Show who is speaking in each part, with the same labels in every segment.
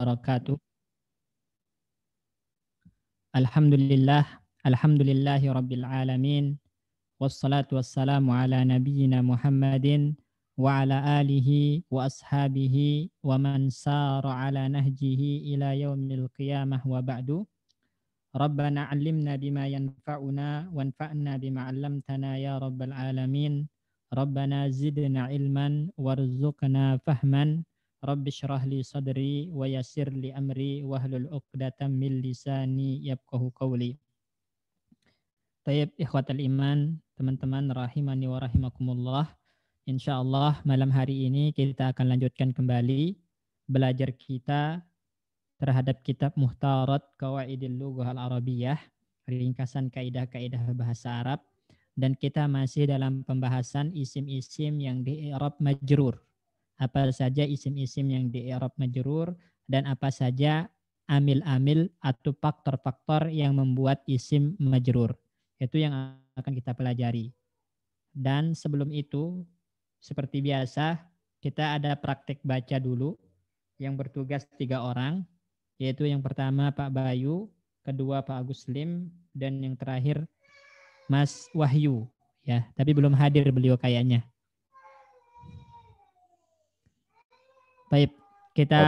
Speaker 1: wabarakatuh. Alhamdulillahi rabbil alamin. Wassalatu wassalamu ala nabiyyina Muhammadin wa ala alihi wa ashabihi wa man sara ala nahjihi ila yaumil qiyamah wa ba'du. Rabbana 'allimna bima yanfa'una wanfa'na bima 'allamtana ya rabbal alamin. Rabbana zidna ilman warzuqna fahman. Rabbi syrah li sadri wa yassir li amri wahlul 'uqdatam min lisani yafqahu qawli. Tayyib ikhwatal iman, teman-teman rahimani wa rahimakumullah. Insyaallah malam hari ini kita akan lanjutkan kembali belajar kita terhadap kitab Muhtarat Qawaidil Lughah Al-Arabiyyah, ringkasan kaidah-kaidah bahasa Arab, dan kita masih dalam pembahasan isim-isim yang di i'rab majrur. Apa saja isim-isim yang di i'rab majrur dan apa saja amil-amil atau faktor-faktor yang membuat isim majrur. Itu yang akan kita pelajari. Dan sebelum itu, seperti biasa, kita ada praktek baca dulu yang bertugas 3 orang, yaitu yang pertama Pak Bayu, kedua Pak Agus Lim, dan yang terakhir Mas Wahyu. Ya, tapi belum hadir beliau kayaknya. Baik, kita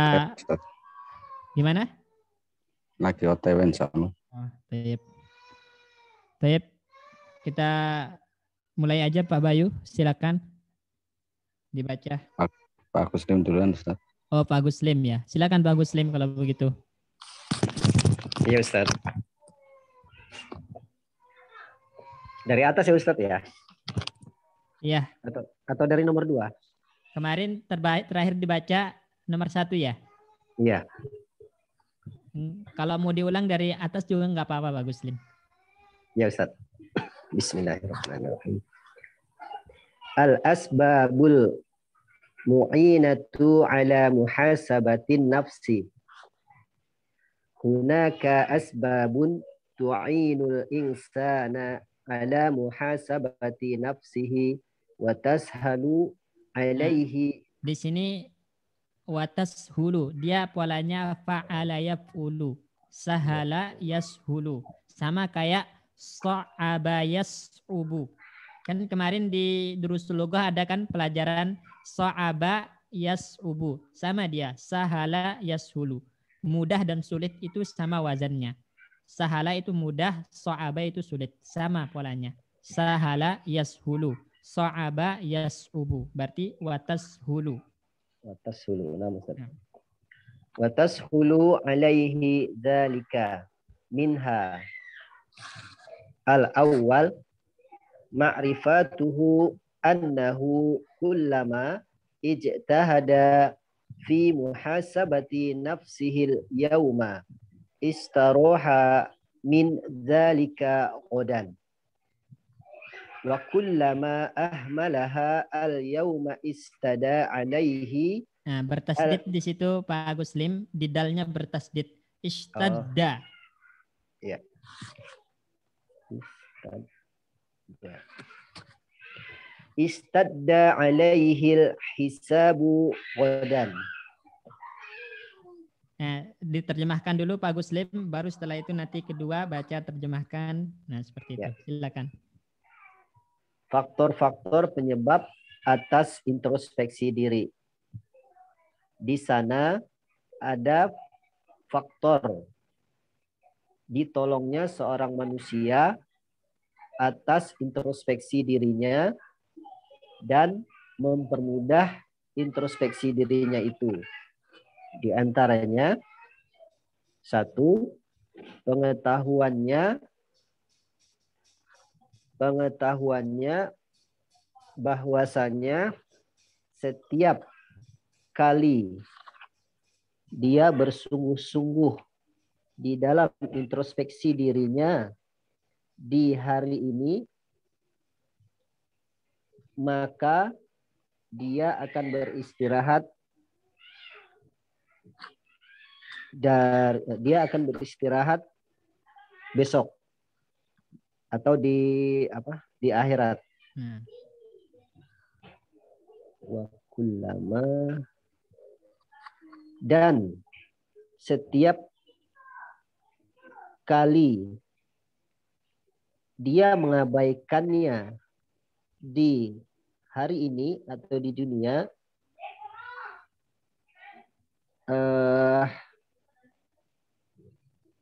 Speaker 1: gimana?
Speaker 2: Lagi OTW sama.
Speaker 1: Oh, baik. Baik, kita mulai aja Pak Bayu, silakan dibaca.
Speaker 2: Pak Agus Lim duluan, Ustaz.
Speaker 1: Oh, Pak Agus Lim ya. Silakan Pak Agus Lim kalau begitu.
Speaker 3: Iya, Ustaz. Dari atas ya, Ustaz ya?
Speaker 1: Iya.
Speaker 3: Atau dari nomor 2?
Speaker 1: Kemarin terakhir dibaca nomor 1 ya?
Speaker 3: Iya.
Speaker 1: Kalau mau diulang dari atas juga nggak apa-apa Pak Agus Lim.
Speaker 3: Ya, Ustaz. Bismillahirrahmanirrahim. Al-asbabul mu'inatu ala muhasabatin nafsi. Hunaka asbabun tu'inul insana ala muhasabati nafsihi wa tashalu alaihi.
Speaker 1: Di sini watas hulu, dia polanya fa'ala yaf'ulu, sahala yashulu, sama kayak so'aba yas'ubu. Kan kemarin di Durusul Lughah ada kan pelajaran so'aba yas'ubu, sama dia sahala yashulu. Mudah dan sulit itu sama wazannya. Sahala itu mudah, so'aba itu sulit, sama polanya. Sahala yashulu, so'aba yas'ubu, berarti watas hulu.
Speaker 3: Watas hulu, nama Ustaz. Watas hulu alaihi dzalika minha al-awwal ma'rifatuhu annahu kullama ijtahada fi muhasabati nafsihil yawma istaroha min dzalika qodan wa kullama ahmalaha al-yawma istada alaihi.
Speaker 1: Nah, bertasdid di situ Pak Agus Lim, di dalnya bertasdid istadda.
Speaker 3: Ya. Istadda alaihil hisabu qodan.
Speaker 1: Nah, diterjemahkan dulu Pak Agus Lim, baru setelah itu nanti kedua baca terjemahkan. Nah, seperti itu. Silakan.
Speaker 3: Faktor-faktor penyebab atas introspeksi diri. Di sana ada faktor ditolongnya seorang manusia atas introspeksi dirinya dan mempermudah introspeksi dirinya itu. Di antaranya 1, pengetahuannya bahwasanya setiap kali dia bersungguh-sungguh di dalam introspeksi dirinya di hari ini, maka dia akan beristirahat besok atau di akhirat. Wa kullama, dan setiap kali dia mengabaikannya di hari ini atau di dunia,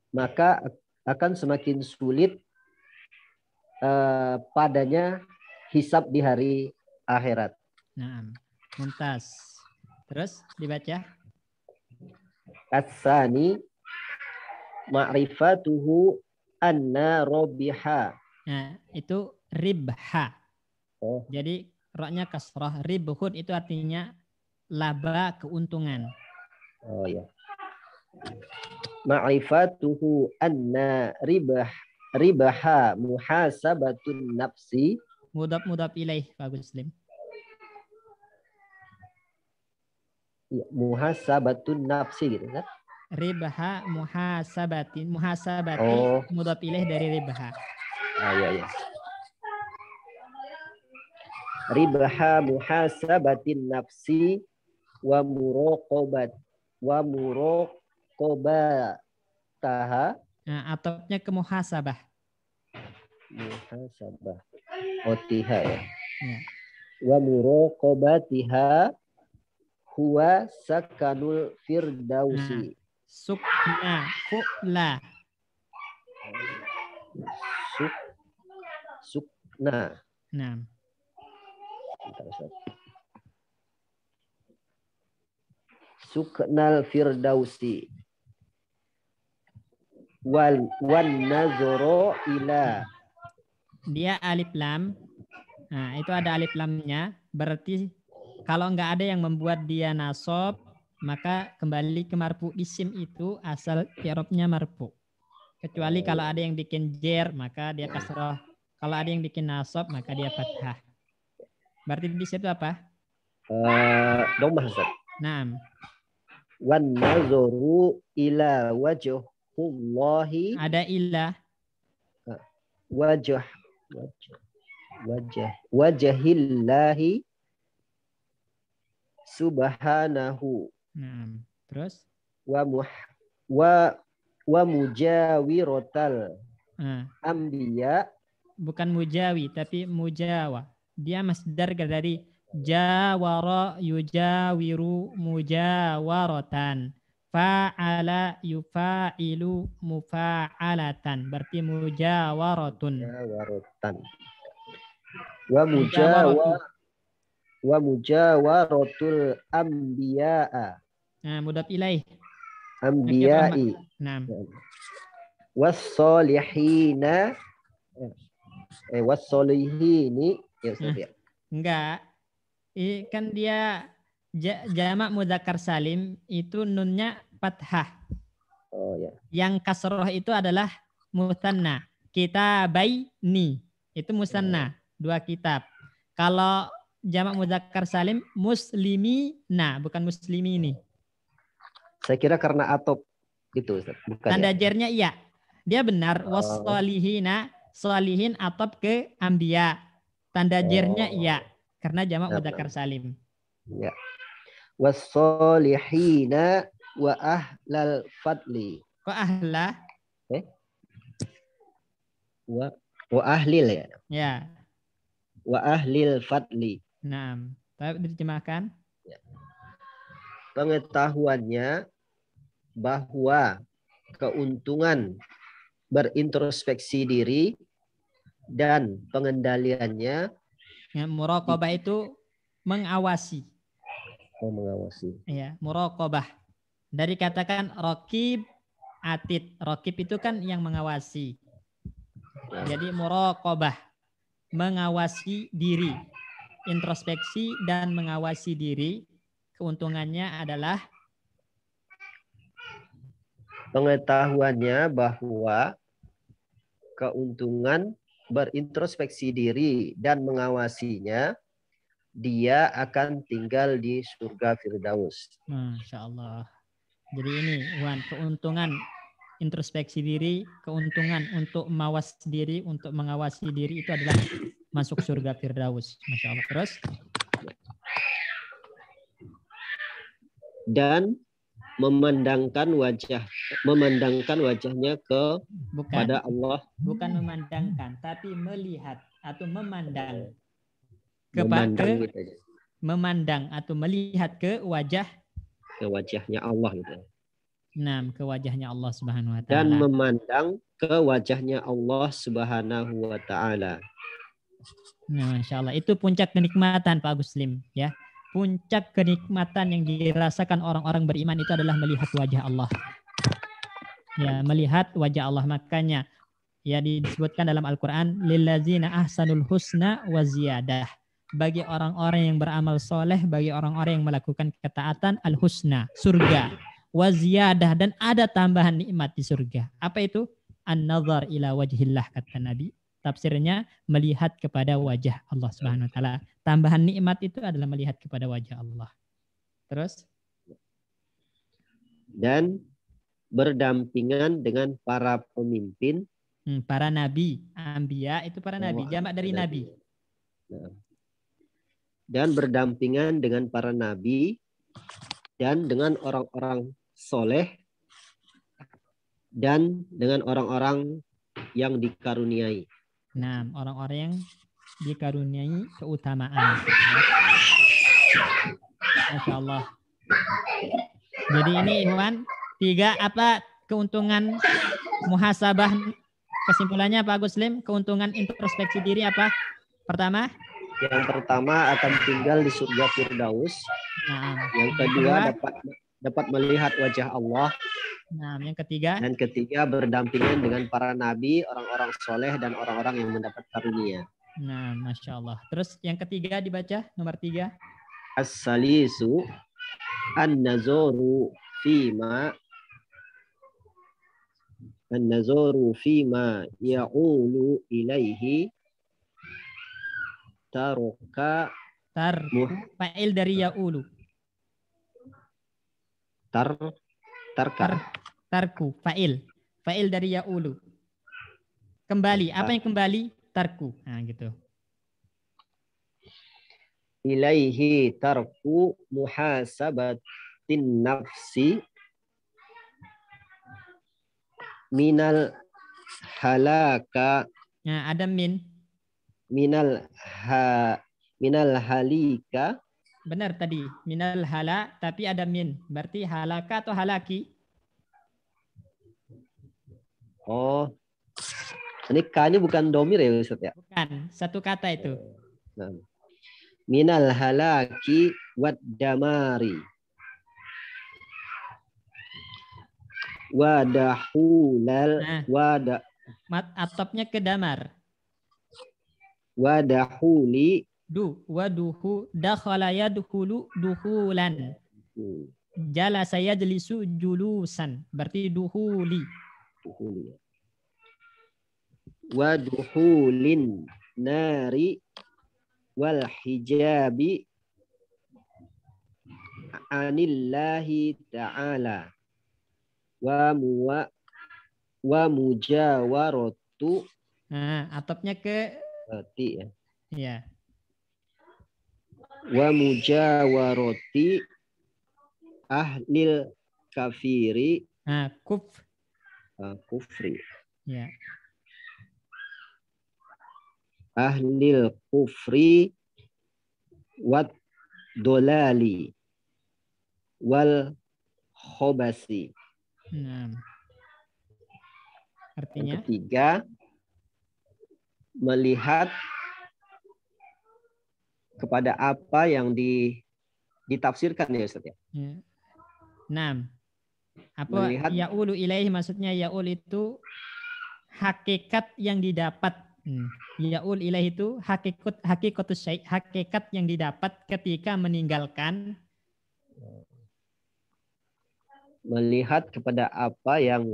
Speaker 3: maka akan semakin sulit padanya hisab di hari akhirat.
Speaker 1: Nah, mumtaz. Terus dibaca.
Speaker 3: As-sani ma'rifatuhu anna robiha.
Speaker 1: Nah, itu ribha.
Speaker 3: Oh.
Speaker 1: Jadi roknya kasrah. Ribhun itu artinya laba, keuntungan.
Speaker 3: Oh ya. Ma'rifatuhu anna ribaha muhasabatun nafsi.
Speaker 1: Mudhaf ilaih, Pak Muslim.
Speaker 3: Ya, muhasabatun nafsi gitu kan?
Speaker 1: Ribaha muhasabati
Speaker 3: Oh.
Speaker 1: mudhaf ilaih dari ribaha.
Speaker 3: Ah ya. Ribaha muhasabatin nafsi wa muraqabataha.
Speaker 1: Nah, atopnya ke muhasabah.
Speaker 3: Muhasabah. Tiha ya.
Speaker 1: Ya.
Speaker 3: Wa muraqabatiha huwa sakanul firdausi.
Speaker 1: Sukna fu'la.
Speaker 3: Sukna.
Speaker 1: Nah.
Speaker 3: Suknal firdausi. Wan nazoro ila.
Speaker 1: Dia alif lam. Nah, itu ada alif lamnya. Berarti kalau nggak ada yang membuat dia nasab, maka kembali ke marfu isim itu asal i'rabnya marfu. Kecuali kalau ada yang bikin jer, maka dia kasrah. Kalau ada yang bikin nasab, maka dia fathah. Berarti di situ apa?
Speaker 3: Dhammah, Ustaz.
Speaker 1: Naam.
Speaker 3: Wan nazoru ila wajhullahi.
Speaker 1: Ada ilah.
Speaker 3: Wajahillahi subhanahu.
Speaker 1: Naam. Terus?
Speaker 3: Wa mujawiratal anbiya. Bukan
Speaker 1: mujawi, tapi mujawa. Dia masdar dari jawara yujawiru mujawaratan. Fa'ala yufa'ilu mufa'alatan. Berarti mujawaratun.
Speaker 3: Wa mujawaratul anbiya'a.
Speaker 1: Nah, mudhaf ilaih.
Speaker 3: Anbiya'i.
Speaker 1: Naam.
Speaker 3: Was-solihina. Was-solihini. Ya, Ustaz ya.
Speaker 1: Enggak. Kan dia jamak mudzakkar salim itu nunnya fathah.
Speaker 3: Oh ya.
Speaker 1: Yang kasroh itu adalah musanna. Kitabaini itu musanna, 2 kitab. Kalau jamak mudzakkar salim muslimina, bukan muslimini.
Speaker 3: Saya kira karena atop itu, Ustaz. Bukan.
Speaker 1: Tanda jernya iya. Dia benar was-solihina, solihin atop ke anbiya. Tanda jernya iya karena jamak mudzakkar salim.
Speaker 3: Ya. Was-solihina wa ahlal fadli.
Speaker 1: Kok ahla?
Speaker 3: Wa ahlil ya.
Speaker 1: Ya.
Speaker 3: Wa ahlil fadli.
Speaker 1: Nah, tapi diterjemahkan.
Speaker 3: Ya. Pengetahuannya bahwa keuntungan berintrospeksi diri dan pengendaliannya.
Speaker 1: Ya, muraqabah itu mengawasi.
Speaker 3: Mengawasi.
Speaker 1: Ya, muraqabah. Dari katakan raqib, atid. Raqib itu kan yang mengawasi. Jadi muraqabah, mengawasi diri. Introspeksi dan mengawasi diri. Keuntungannya adalah
Speaker 3: pengetahuannya bahwa keuntungan berintrospeksi diri dan mengawasinya, dia akan tinggal di surga Firdaus.
Speaker 1: Masya Allah. Jadi ini, Wan, keuntungan introspeksi diri, keuntungan untuk mawas diri, untuk mengawasi diri itu adalah masuk surga Firdaus. Masya Allah. Terus?
Speaker 3: Dan memandangkan wajahnya kepada Allah.
Speaker 1: Bukan memandangkan, tapi melihat atau memandang.
Speaker 3: Memandang gitu aja.
Speaker 1: Memandang atau melihat ke
Speaker 3: wajahnya Allah gitu.
Speaker 1: Nah, ke wajahnya Allah Subhanahu wa
Speaker 3: Dan
Speaker 1: taala.
Speaker 3: memandang ke wajahnya Allah Subhanahu wa taala.
Speaker 1: Nah, Masya Allah. Itu puncak kenikmatan Pak Guslim, ya. Puncak kenikmatan yang dirasakan orang-orang beriman itu adalah melihat wajah Allah. Ya, melihat wajah Allah. Makanya ya disebutkan dalam Al-Qur'an lillazina ahsanul husna wa ziyadah. Bagi orang-orang yang beramal soleh, bagi orang-orang yang melakukan ketaatan, al-husna, surga, wa ziyadah, dan ada tambahan nikmat di surga. Apa itu? An-nazar ila wajhillah, kata Nabi. Tafsirnya melihat kepada wajah Allah Subhanahu wa taala. Tambahan nikmat itu adalah melihat kepada wajah Allah. Terus?
Speaker 3: Dan berdampingan dengan para pemimpin.
Speaker 1: Para nabi. Anbiya itu para nabi. Jamak dari nabi.
Speaker 3: Nah. Dan berdampingan dengan para nabi dan dengan orang-orang soleh dan dengan orang-orang yang dikaruniai.
Speaker 1: Nah, orang-orang yang dikaruniai keutamaan. Masya Allah. Jadi ini Iwan, 3 apa keuntungan muhasabah, kesimpulannya Pak Guslim, keuntungan introspeksi diri apa? Pertama?
Speaker 3: Yang pertama akan tinggal di surga Firdaus.
Speaker 1: Nah,
Speaker 3: yang kedua dapat melihat wajah Allah.
Speaker 1: Nah, yang ketiga?
Speaker 3: Dan ketiga berdampingan dengan para nabi, orang-orang soleh dan orang-orang yang mendapat karunia.
Speaker 1: Nah, Masya Allah. Terus yang ketiga dibaca, nomor 3.
Speaker 3: As-salisu an-nazoru fima ya'ulu ilaihi taroka
Speaker 1: fa'il dari ya'ulu. Tarku, fa'il dari ya'ulu. Kembali, apa yang kembali? Tarku. Nah, gitu.
Speaker 3: Ilaihi tarku muhasabatin nafsi minal halaka.
Speaker 1: Nah, ada
Speaker 3: minal halika.
Speaker 1: Benar tadi, minal hala, tapi ada min. Berarti halaka atau halaki?
Speaker 3: Oh, ini K-nya bukan domir ya Ustaz ya?
Speaker 1: Bukan, satu kata itu.
Speaker 3: Nah. Minal halaki wad damari. Wadahulal
Speaker 1: atopnya ke damar.
Speaker 3: Wadahuli
Speaker 1: waduhu dakhala yadkhulu duhulan. Jala saya jelisu julusan. Berarti duhuli.
Speaker 3: Waduhulin nari wal hijabi anillahi ta'ala wa mujawaratu.
Speaker 1: Nah, atopnya ke
Speaker 3: ya.
Speaker 1: Ya.
Speaker 3: Wa mujawarati ahlil kafiri.
Speaker 1: Nah,
Speaker 3: kufri.
Speaker 1: Ya.
Speaker 3: Ahlil kufri wat dolali wal khobasi.
Speaker 1: Nah. Artinya?
Speaker 3: Yang ketiga, melihat kepada apa yang ditafsirkan ya Ustaz ya.
Speaker 1: Nah, apa ya'ulu ilaihi, maksudnya ya'ul itu hakikat yang didapat. Ya'ul ilaihi itu hakikatus syai', hakikat yang didapat ketika meninggalkan.
Speaker 3: Melihat kepada apa yang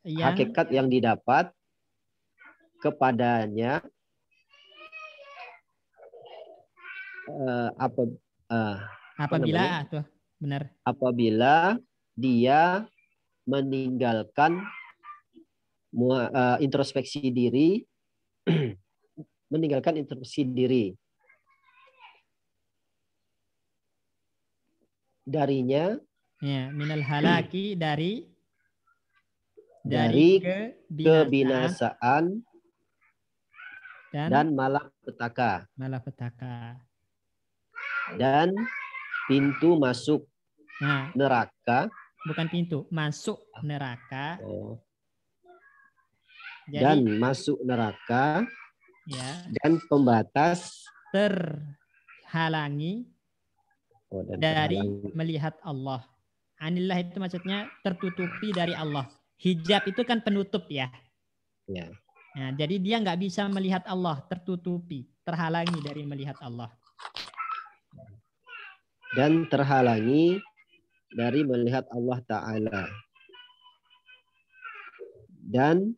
Speaker 3: hakikat yang didapat kepadanya apabila dia meninggalkan introspeksi diri darinya,
Speaker 1: ya, minal halaki dari
Speaker 3: dari
Speaker 1: kebinasaan
Speaker 3: kebinasaan dan malapetaka,
Speaker 1: malapetaka.
Speaker 3: dan pintu masuk
Speaker 1: Nah,
Speaker 3: neraka,
Speaker 1: bukan pintu, masuk neraka.
Speaker 3: dan
Speaker 1: Jadi
Speaker 3: masuk neraka,
Speaker 1: ya,
Speaker 3: dan pembatas
Speaker 1: terhalangi
Speaker 3: dan
Speaker 1: dari
Speaker 3: terhalangi.
Speaker 1: melihat Allah. Anillah itu maksudnya tertutupi dari Allah. Hijab itu kan penutup ya.
Speaker 3: Ya.
Speaker 1: Nah, jadi dia nggak bisa melihat Allah, tertutupi, terhalangi dari melihat Allah.
Speaker 3: Dan terhalangi dari melihat Allah Ta'ala. Dan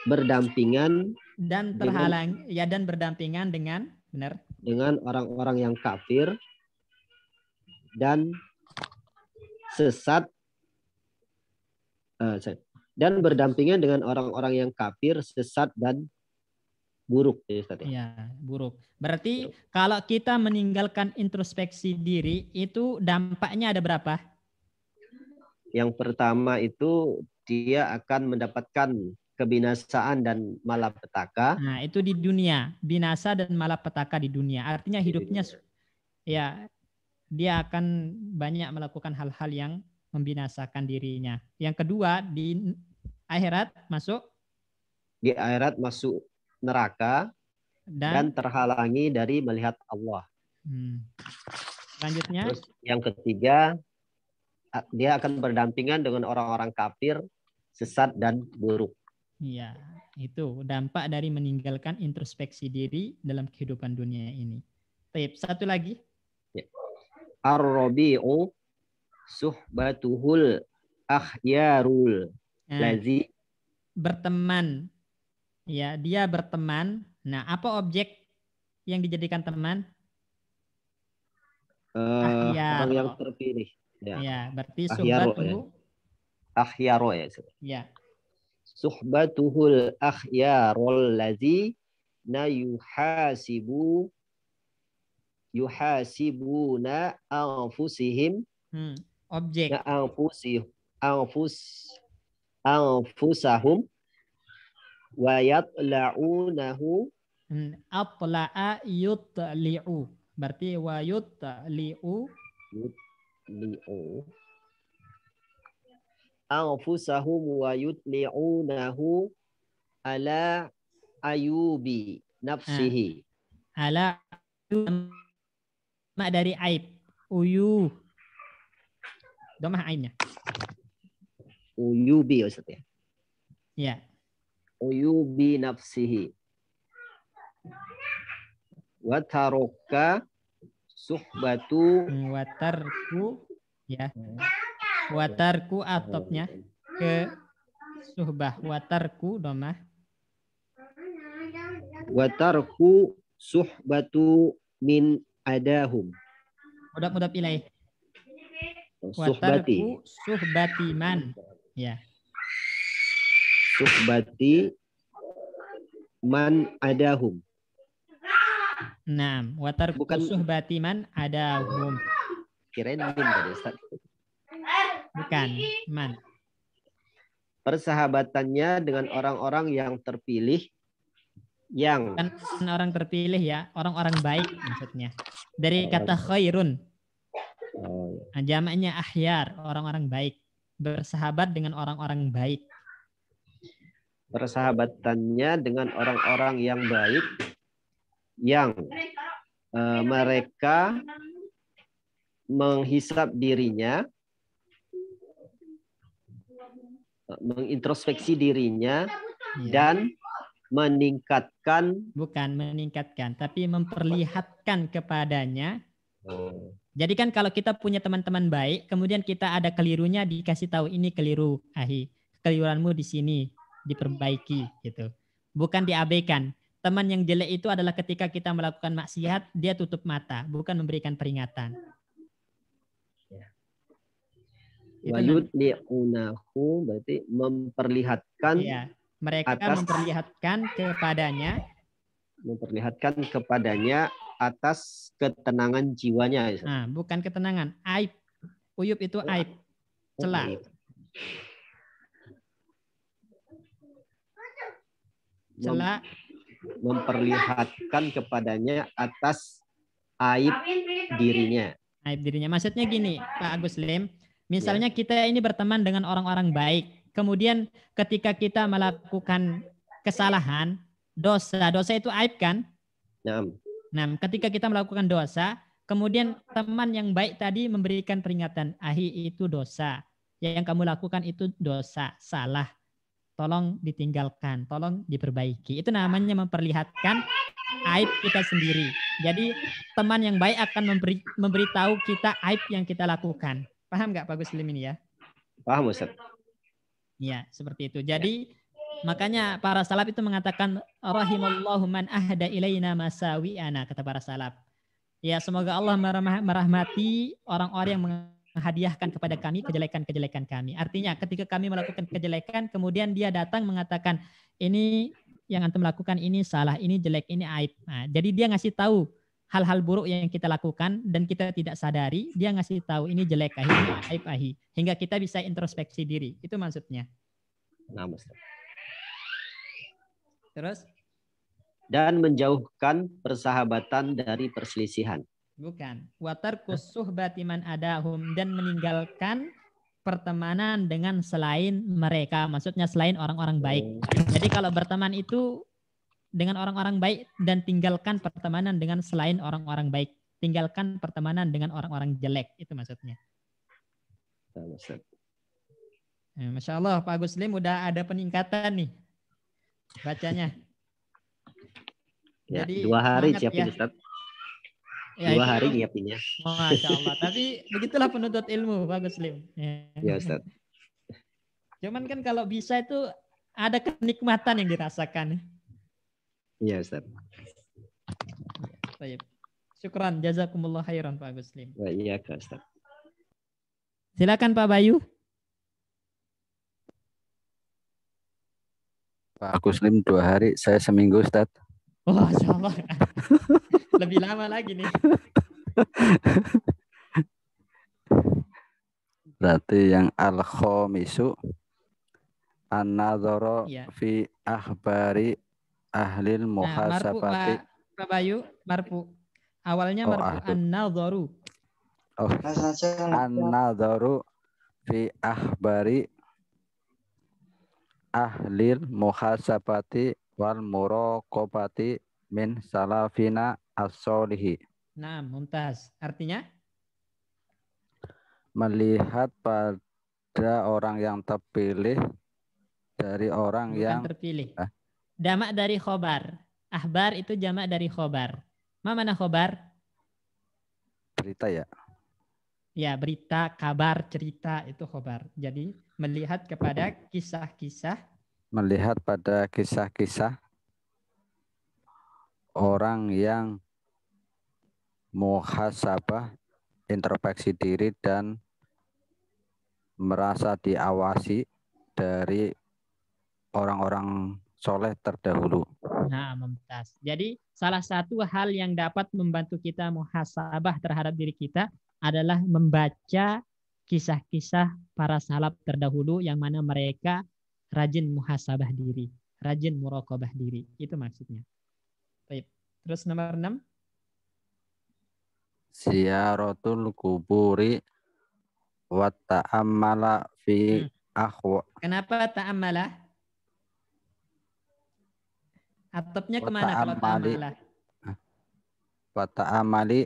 Speaker 3: berdampingan
Speaker 1: Dan terhalang ya, dan berdampingan dengan benar
Speaker 3: dengan orang-orang yang kafir dan sesat, dan berdampingan dengan orang-orang yang kafir, sesat, dan buruk.
Speaker 1: ya, buruk. Berarti kalau kita meninggalkan introspeksi diri itu dampaknya ada berapa?
Speaker 3: Yang pertama itu dia akan mendapatkan kebinasaan dan malapetaka.
Speaker 1: Nah, itu di dunia, binasa dan malapetaka di dunia. Artinya hidupnya ya, dia akan banyak melakukan hal-hal yang membinasakan dirinya. Yang kedua, di akhirat masuk,
Speaker 3: di akhirat masuk neraka dan terhalangi dari melihat Allah.
Speaker 1: Selanjutnya,
Speaker 3: terus yang ketiga, dia akan berdampingan dengan orang-orang kafir, sesat, dan buruk.
Speaker 1: Iya, itu dampak dari meninggalkan introspeksi diri dalam kehidupan dunia ini. Satu lagi.
Speaker 3: Ar-Rabi'u suhbatuhul akhyarul lazi.
Speaker 1: Berteman. Ya, dia berteman. Nah, apa objek yang dijadikan teman?
Speaker 3: Orang yang terpilih.
Speaker 1: Ya, berarti suhbatuhu.
Speaker 3: Akhyaro ya.
Speaker 1: Ya.
Speaker 3: Suhbatuhul akhyarul lazi na yuhasibuna anfusihim.
Speaker 1: Objek.
Speaker 3: Na anfusahum wa yatla'unahu.
Speaker 1: Atla'a yutli'u. Berarti wa yutli'u.
Speaker 3: Anfusahum wa yutli'unahu ala ayubi nafsihi.
Speaker 1: Ala mak dari aib. Uyu. Domah aibnya.
Speaker 3: Uyubi maksudnya.
Speaker 1: Ya.
Speaker 3: Uyubi nafsihi. Wataroka suhbatu.
Speaker 1: Watarku. Ya. Watarku atopnya ke suhbah. Watarku domah.
Speaker 3: Watarku suhbatu min adahum.
Speaker 1: Mudap ilaih.
Speaker 3: Suhbati.
Speaker 1: Watarku suhbati man. Ya.
Speaker 3: Suhbati man adahum.
Speaker 1: Naam. Watarku suhbati man adahum.
Speaker 3: Kirain min tadi, Ustaz.
Speaker 1: Bukan, man.
Speaker 3: Persahabatannya dengan orang-orang yang terpilih, yang
Speaker 1: kan orang terpilih ya, orang-orang baik maksudnya. Dari kata khairun. Jamaknya ahyar, orang-orang baik. Bersahabat dengan orang-orang baik.
Speaker 3: Persahabatannya dengan orang-orang yang baik, yang mereka menghisap dirinya, mengintrospeksi dirinya, dan meningkatkan.
Speaker 1: Bukan meningkatkan, tapi memperlihatkan kepadanya. Jadi kan kalau kita punya teman-teman baik, kemudian kita ada kelirunya, dikasih tahu ini keliru, ahi, keliruanmu di sini, diperbaiki gitu. Bukan diabaikan. Teman yang jelek itu adalah ketika kita melakukan maksiat, dia tutup mata, bukan memberikan peringatan.
Speaker 3: Wayudli'unahu berarti memperlihatkan.
Speaker 1: Ya, mereka memperlihatkan kepadanya
Speaker 3: atas ketenangan jiwanya. Ustaz.
Speaker 1: Nah, bukan ketenangan, aib. Uyub itu aib, celah. Celah
Speaker 3: memperlihatkan kepadanya atas aib dirinya.
Speaker 1: Aib dirinya. Maksudnya gini, Pak Agus Lim. Misalnya kita ini berteman dengan orang-orang baik. Kemudian ketika kita melakukan kesalahan, dosa itu aib kan? Nah, ketika kita melakukan dosa, kemudian teman yang baik tadi memberikan peringatan, ahi itu dosa. Yang kamu lakukan itu dosa, salah. Tolong ditinggalkan, tolong diperbaiki. Itu namanya memperlihatkan aib kita sendiri. Jadi teman yang baik akan memberitahu kita aib yang kita lakukan. Paham nggak Pak Gus Lim ini ya?
Speaker 3: Paham Ustaz.
Speaker 1: Ya, seperti itu. Jadi makanya para salaf itu mengatakan rahimallahu man ahda ilaina masawi'ana, kata para salaf. Ya, semoga Allah merahmati orang-orang yang menghadiahkan kepada kami kejelekan-kejelekan kami. Artinya ketika kami melakukan kejelekan, kemudian dia datang mengatakan, ini yang antum lakukan ini salah, ini jelek, ini aib. Nah, jadi dia ngasih tahu hal-hal buruk yang kita lakukan dan kita tidak sadari, dia ngasih tahu ini jelek ahi, ini aib ahi. Hingga kita bisa introspeksi diri. Itu maksudnya.
Speaker 3: Nah, Ustaz.
Speaker 1: Terus?
Speaker 3: Dan menjauhkan persahabatan dari perselisihan.
Speaker 1: Bukan. Watarkus suhbati man adahum, dan meninggalkan pertemanan dengan selain mereka. Maksudnya selain orang-orang baik. Jadi kalau berteman itu dengan orang-orang baik dan tinggalkan pertemanan dengan selain orang-orang baik. Tinggalkan pertemanan dengan orang-orang jelek. Itu maksudnya. Masya Allah, Pak Agus Lim udah ada peningkatan nih bacanya.
Speaker 3: Ya,
Speaker 1: jadi
Speaker 3: 2 hari siapin
Speaker 1: ya.
Speaker 3: Ustaz.
Speaker 1: Ya,
Speaker 3: 2 hari nyiapinnya.
Speaker 1: Masya Allah. Tapi begitulah penuntut ilmu, Pak Agus Lim.
Speaker 3: Ya Ustaz.
Speaker 1: Cuman kan kalau bisa itu ada kenikmatan yang dirasakan.
Speaker 3: Iya Ustaz.
Speaker 1: Baik. Syukran, jazakumullah khairan Pak Agus Lim.
Speaker 3: Iya Ustaz.
Speaker 1: Silakan Pak Bayu.
Speaker 2: Pak Agus Lim 2 hari, saya seminggu Ustaz.
Speaker 1: Oh, Masya Allah. Lebih lama lagi nih.
Speaker 2: Berarti yang al-khamisu an-nadhara fi akhbari ahlil muhasabati.
Speaker 1: Marfu, Pak Bayu, marfu. Awalnya marfu an-nadharu.
Speaker 2: Oh, an-nadharu fi akhbari ahlil muhasabati wal muraqabati min salafina as-solihi.
Speaker 1: Nah, mumtaz. Artinya?
Speaker 2: Melihat pada orang yang terpilih dari orang
Speaker 1: bukan
Speaker 2: yang
Speaker 1: terpilih. Jamak dari khobar. Ahbar itu jamak dari khobar. Mana khobar?
Speaker 2: Berita ya?
Speaker 1: Ya, berita, kabar, cerita itu khobar. Jadi melihat kepada kisah-kisah.
Speaker 2: Melihat pada kisah-kisah orang yang muhasabah, introspeksi diri dan merasa diawasi dari orang-orang soleh terdahulu.
Speaker 1: Nah, mumtaz. Jadi salah satu hal yang dapat membantu kita muhasabah terhadap diri kita adalah membaca kisah-kisah para salaf terdahulu yang mana mereka rajin muhasabah diri, rajin muraqabah diri. Itu maksudnya. Baik. Terus nomor 6.
Speaker 2: Ziyaratul kuburi wa ta'ammala fi ahwa.
Speaker 1: Kenapa ta'ammala? Atapnya kemana kalau ta'ammala?
Speaker 2: Wa ta'ammali.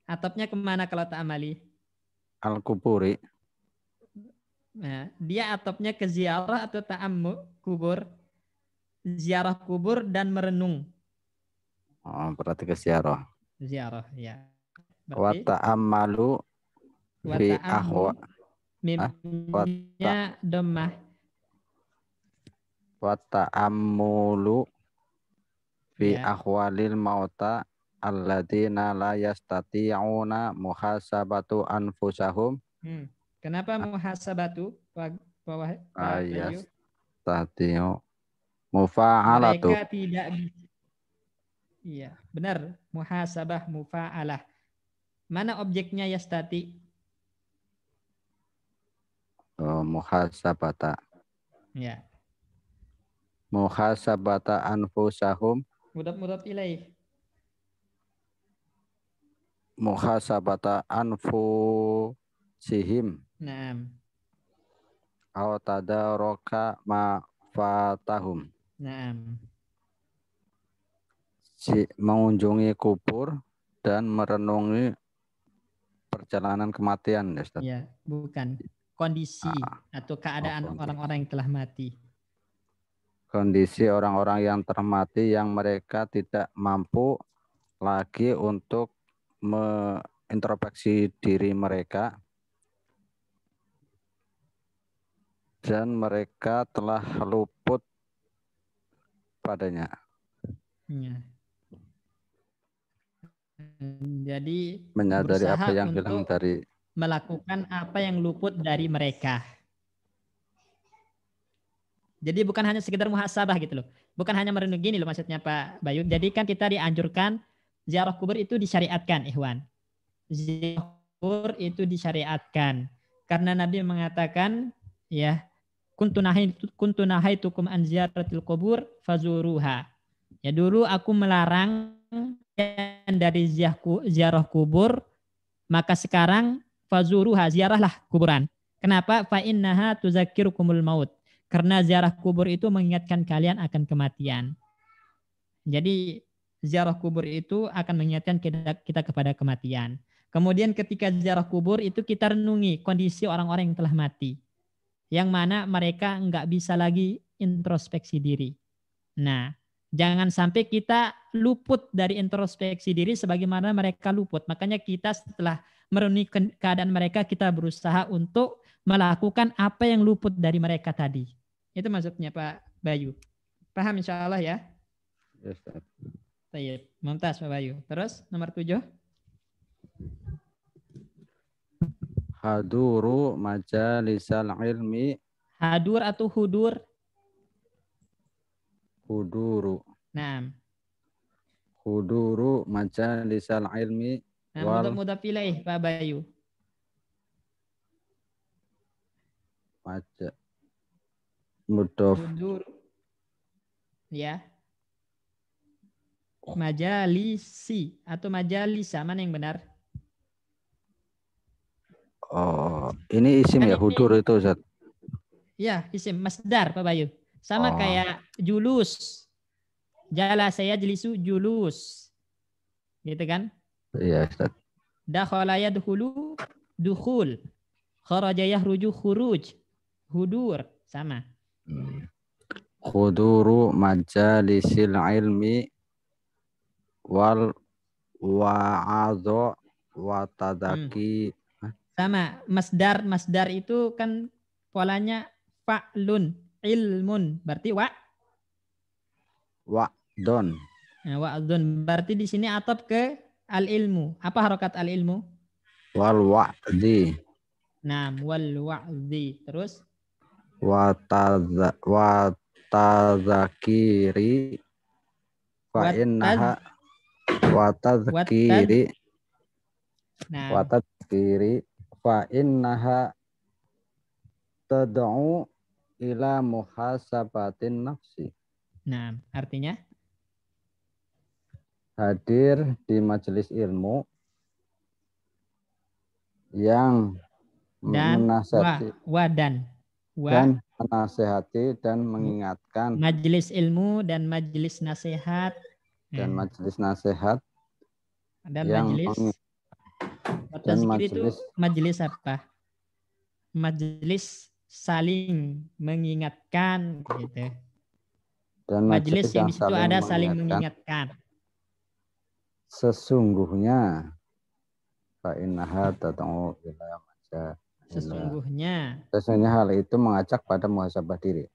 Speaker 1: Atapnya kemana kalau ta'ammali?
Speaker 2: Al-kuburi.
Speaker 1: Nah, dia atapnya ke ziarah atau ta'ammu kubur? Ziarah kubur dan merenung.
Speaker 2: Oh, berarti ke ziarah.
Speaker 1: Ziarah, ya.
Speaker 2: Wa ta'ammalu fi ahwa.
Speaker 1: Mimnya dhammah.
Speaker 2: Wa ta'ammulu fi ahwalil mauta alladzina la yastati'una muhasabatu anfusahum.
Speaker 1: Kenapa muhasabatu?
Speaker 2: Yastati'u mufa'alatu.
Speaker 1: Mereka tidak bisa. Iya, benar. Muhasabah mufa'alah. Mana objeknya yastati?
Speaker 2: Muhasabata.
Speaker 1: Ya.
Speaker 2: Muhasabata anfusahum.
Speaker 1: Mudhaf ilaih.
Speaker 2: Muhasabata anfusihim.
Speaker 1: Naam.
Speaker 2: Aw tadaraka ma fatahum.
Speaker 1: Naam.
Speaker 2: Mengunjungi kubur dan merenungi perjalanan kematian, ya Ustaz.
Speaker 1: Ya, bukan. Kondisi atau keadaan orang-orang yang telah mati.
Speaker 2: Kondisi orang-orang yang termati yang mereka tidak mampu lagi untuk mengintrospeksi diri mereka dan mereka telah luput padanya.
Speaker 1: Ya. Jadi
Speaker 2: Menyadari
Speaker 1: berusaha
Speaker 2: apa yang
Speaker 1: untuk
Speaker 2: hilang dari
Speaker 1: melakukan apa yang luput dari mereka. Jadi bukan hanya sekedar muhasabah gitu loh. Bukan hanya merenungi gini loh maksudnya Pak Bayu. Jadi kan kita dianjurkan ziarah kubur itu disyariatkan, Ikhwan. Ziarah kubur itu disyariatkan. Karena Nabi mengatakan ya, kuntu nahaitukum an ziyaratil kubur fazuruha. Ya dulu aku melarang dari ziarah kubur, maka sekarang fazuruha, ziarahlah kuburan. Kenapa? Fa innaha tuzakkirukumul maut. Karena ziarah kubur itu mengingatkan kalian akan kematian. Jadi ziarah kubur itu akan mengingatkan kita kepada kematian. Kemudian ketika ziarah kubur itu kita renungi kondisi orang-orang yang telah mati. Yang mana mereka nggak bisa lagi introspeksi diri. Nah, jangan sampai kita luput dari introspeksi diri sebagaimana mereka luput. Makanya kita setelah merenungi keadaan mereka, kita berusaha untuk melakukan apa yang luput dari mereka tadi. Itu maksudnya Pak Bayu. Paham insya Allah ya?
Speaker 2: Yes, Ustaz.
Speaker 1: Baik, mumtaz Pak Bayu. Terus nomor 7.
Speaker 2: Haduru majalisal ilmi.
Speaker 1: Hadur atau hudur?
Speaker 2: Huduru.
Speaker 1: Nah.
Speaker 2: Huduru majalisal ilmi.
Speaker 1: Nah, mudah pilih Pak Bayu.
Speaker 2: Mudof.
Speaker 1: Hudur. Ya. Majalisi atau majalisa, mana yang benar?
Speaker 2: Oh, ini isim
Speaker 1: Kan
Speaker 2: ya, hudur itu Ustaz.
Speaker 1: Ya, isim masdar Pak Bayu. Sama kayak julus. Jala saya jelisu julus. Gitu kan?
Speaker 2: Iya, Ustaz.
Speaker 1: Dakhala yadkhulu dukhul. Kharaja yahruju khuruj. Hudur sama.
Speaker 2: Huduru majalisil ilmi wal wa'adho wa tadaki.
Speaker 1: Sama, masdar itu kan polanya fa'lun, ilmun. Berarti
Speaker 2: wa'don.
Speaker 1: Nah, wa'dun. Berarti di sini atap ke al-ilmu. Apa harokat al-ilmu?
Speaker 2: Wal wa'di.
Speaker 1: Nah, wal wa'di. Terus?
Speaker 2: Wa tadzakiri fa innaha wa tadzkiri wa tadzkiri fa innaha tad'u ila muhasabatin nafsi.
Speaker 1: Nah, artinya
Speaker 2: hadir di majelis ilmu yang menasihati
Speaker 1: dan
Speaker 2: menasihati dan mengingatkan
Speaker 1: majelis ilmu dan majelis nasihat
Speaker 2: majelis nasihat
Speaker 1: dan
Speaker 2: yang
Speaker 1: majelis itu majelis apa? Majelis saling mengingatkan gitu.
Speaker 2: Dan
Speaker 1: majelis yang di situ ada saling mengingatkan.
Speaker 2: Sesungguhnya fa innaha tad'u ila
Speaker 1: Sesungguhnya
Speaker 2: hal itu mengajak pada muhasabah diri.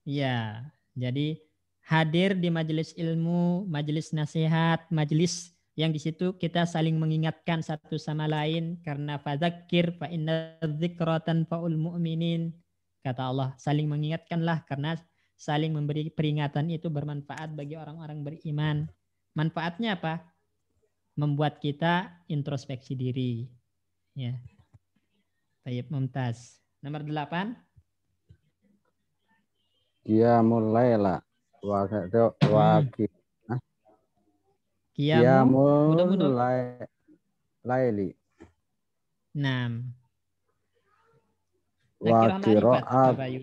Speaker 1: Iya, jadi hadir di majelis ilmu, majelis nasihat, majelis yang di situ kita saling mengingatkan satu sama lain karena fadzakir fa inna dzikratan faul mu'minin. Kata Allah, saling mengingatkanlah karena saling memberi peringatan itu bermanfaat bagi orang-orang beriman. Manfaatnya apa? Membuat kita introspeksi diri. Ya. Tayyib, mumtaz. Nomor 8.
Speaker 2: Qiyamul laila wa
Speaker 1: Qiyamu
Speaker 2: Qiyamul
Speaker 1: mudhaf.
Speaker 2: laili
Speaker 1: 6.
Speaker 2: wa
Speaker 1: Nakirah ma'rifat,
Speaker 2: qiraat
Speaker 1: Pak Bayu.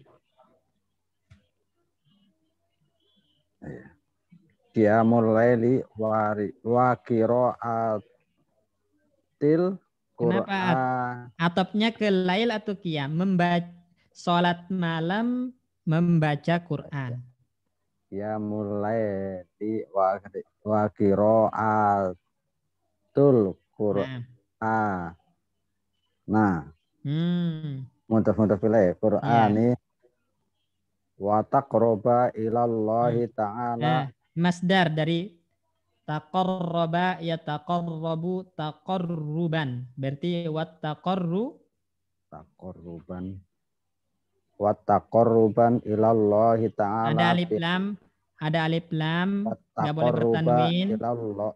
Speaker 2: Qiyamul laili wa qiraatil
Speaker 1: Kenapa
Speaker 2: Qur'an.
Speaker 1: atopnya ke lail atau qiyam? Sholat malam membaca Quran.
Speaker 2: Qiyamul laili wa qiraatul Qur'an. Nah, mudhaf ilaih Qur'ani wa taqraba ilallahi ta'ala.
Speaker 1: Masdar dari taqarraba yataqarrabu taqarruban. Berarti
Speaker 2: taqarruban wa taqarruban ilallahi ta'ala.
Speaker 1: Ada alif lam, nggak boleh bertanwin.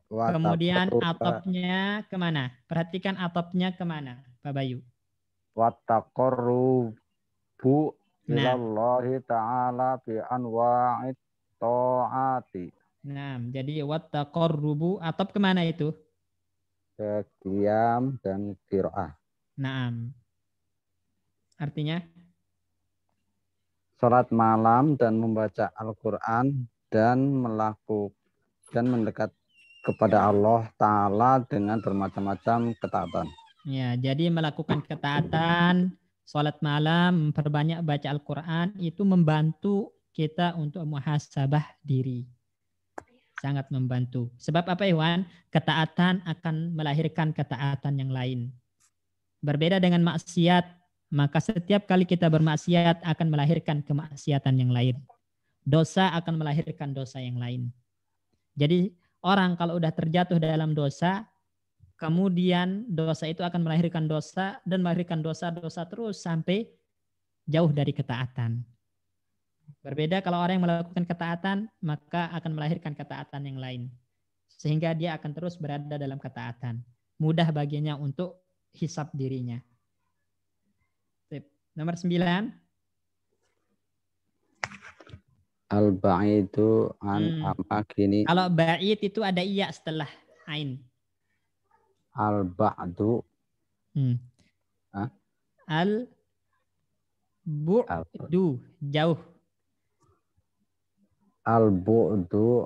Speaker 1: Kemudian atopnya kemana? Perhatikan atopnya kemana, Pak Bayu?
Speaker 2: Wa taqarrubu ilallahi ta'ala bi anwa'it ta'ati.
Speaker 1: Nah, jadi wa taqarrubu atop kemana itu?
Speaker 2: Ke qiyam dan qiraah.
Speaker 1: Naam. Artinya?
Speaker 2: Salat malam dan membaca Al-Quran dan mendekat kepada Allah Ta'ala dengan bermacam-macam ketaatan.
Speaker 1: Ya, jadi melakukan ketaatan, salat malam, memperbanyak baca Al-Quran, itu membantu kita untuk muhasabah diri. Sangat membantu. Sebab apa, Iwan? Ketaatan akan melahirkan ketaatan yang lain. Berbeda dengan maksiat, maka setiap kali kita bermaksiat akan melahirkan kemaksiatan yang lain. Dosa akan melahirkan dosa yang lain. Jadi orang kalau udah terjatuh dalam dosa, kemudian dosa itu akan melahirkan dosa dan melahirkan dosa-dosa terus sampai jauh dari ketaatan. Berbeda kalau orang yang melakukan ketaatan, maka akan melahirkan ketaatan yang lain. Sehingga dia akan terus berada dalam ketaatan. Mudah baginya untuk hisab dirinya. Nomor 9.
Speaker 2: Al-ba'idu an amakini.
Speaker 1: Kalau ba'id itu ada iya setelah ain.
Speaker 2: Al-ba'du.
Speaker 1: Al-bu'du, jauh.
Speaker 2: Al-bu'du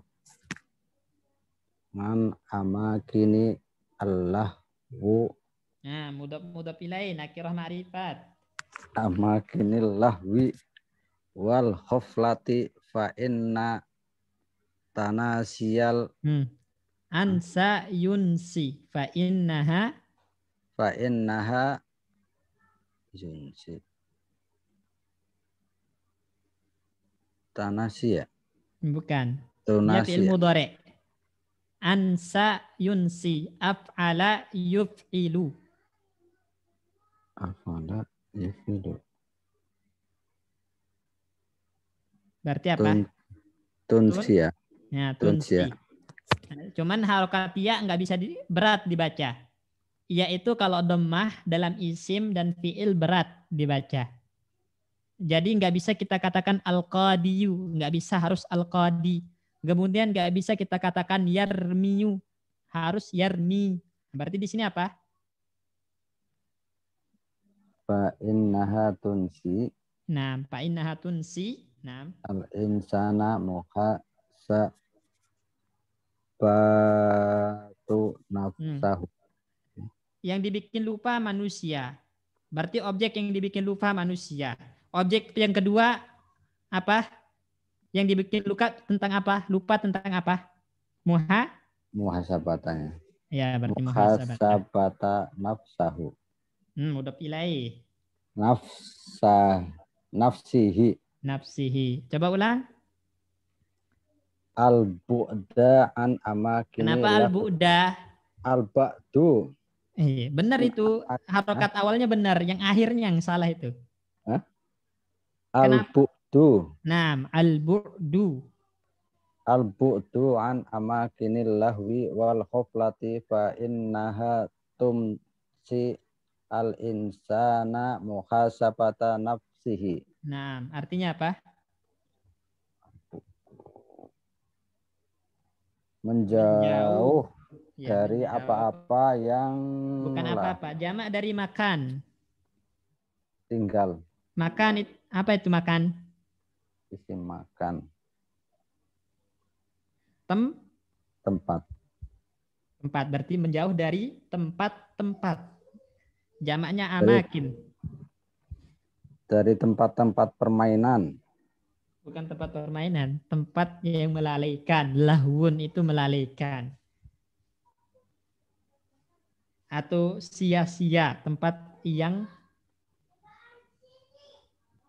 Speaker 2: an amakini Allahu.
Speaker 1: Nah, mudhaf ilaih, nakirah ma'rifat.
Speaker 2: Amakinil lahwi wal khuflati fa inna tanasiyal
Speaker 1: ansa yunsi fa innaha
Speaker 2: yunsi tanasiya
Speaker 1: bukan
Speaker 2: ya
Speaker 1: fi'il mudhari. Ansa yunsi af'ala yuf'ilu.
Speaker 2: Af'ala yuf'ilu.
Speaker 1: Berarti apa?
Speaker 2: Tunsia.
Speaker 1: Ya, tunsi. Cuman harokat ya nggak bisa berat dibaca. Ya itu kalau dhammah dalam isim dan fi'il berat dibaca. Jadi nggak bisa kita katakan al-qadiyu, nggak bisa, harus al-qadi. Kemudian nggak bisa kita katakan yarmiyu, harus yarmi. Berarti di sini apa?
Speaker 2: Fa innaha tunsi.
Speaker 1: Nah, fa innaha tunsi. Nah.
Speaker 2: Al-insana muhasabatu nafsahu.
Speaker 1: Yang dibikin lupa manusia. Berarti objek yang dibikin lupa manusia. Objek yang kedua apa? Yang dibikin lupa tentang apa? Lupa tentang apa?
Speaker 2: Muhasabatanya.
Speaker 1: Ya, berarti
Speaker 2: muhasabata nafsahu.
Speaker 1: Udah pilih. Nafsihi. Coba ulang.
Speaker 2: Al-bu'da an amakin.
Speaker 1: Kenapa al-bu'da?
Speaker 2: Al-ba'du.
Speaker 1: Benar itu. Harokat awalnya benar. Yang akhirnya yang salah itu.
Speaker 2: Al-bu'du.
Speaker 1: Nah, al-bu'du.
Speaker 2: al-bu'du an amakinil lahwi wal khuflati fa innaha tumsi al-insana muhasabata nafsihi.
Speaker 1: Nah, artinya apa?
Speaker 2: Menjauh
Speaker 1: Ya,
Speaker 2: dari
Speaker 1: menjauh.
Speaker 2: apa-apa yang
Speaker 1: Bukan apa-apa, jamak dari makan.
Speaker 2: tinggal.
Speaker 1: Makan, apa itu makan?
Speaker 2: Isim makan.
Speaker 1: Tempat,
Speaker 2: Tempat.
Speaker 1: berarti menjauh dari tempat-tempat. Jamaknya
Speaker 2: Dari,
Speaker 1: amakin.
Speaker 2: dari tempat-tempat permainan.
Speaker 1: Bukan tempat permainan, tempat yang melalaikan. Lahwun itu melalaikan. Atau sia-sia, tempat yang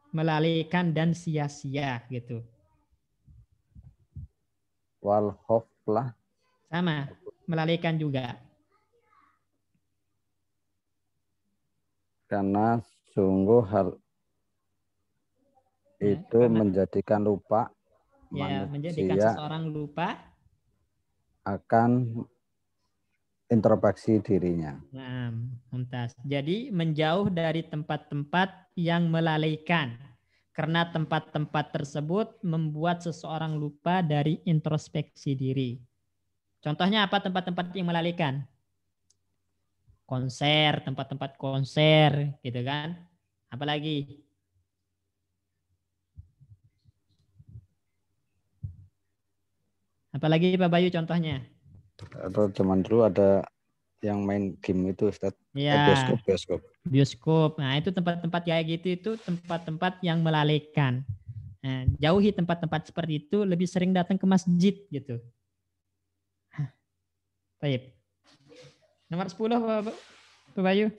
Speaker 1: melalaikan dan sia-sia gitu.
Speaker 2: Wal khuflah.
Speaker 1: Sama, melalaikan juga.
Speaker 2: Karena sungguh hal
Speaker 1: Ya,
Speaker 2: itu
Speaker 1: karena
Speaker 2: menjadikan lupa
Speaker 1: ya menjadikan
Speaker 2: manusia
Speaker 1: seseorang lupa
Speaker 2: akan introspeksi dirinya.
Speaker 1: Nah, mumtaz. Jadi menjauh dari tempat-tempat yang melalaikan. Karena tempat-tempat tersebut membuat seseorang lupa dari introspeksi diri. Contohnya apa tempat-tempat yang melalaikan? Konser, tempat-tempat konser, gitu kan? Apalagi? Apalagi Pak Bayu contohnya?
Speaker 2: Atau zaman dulu ada yang main game itu, Ustaz.
Speaker 1: Ya,
Speaker 2: Bioskop.
Speaker 1: bioskop. Nah, itu tempat-tempat kayak gitu itu tempat-tempat yang melalaikan. Nah, jauhi tempat-tempat seperti itu, lebih sering datang ke masjid gitu. Baik. Nomor 10 Pak Bayu.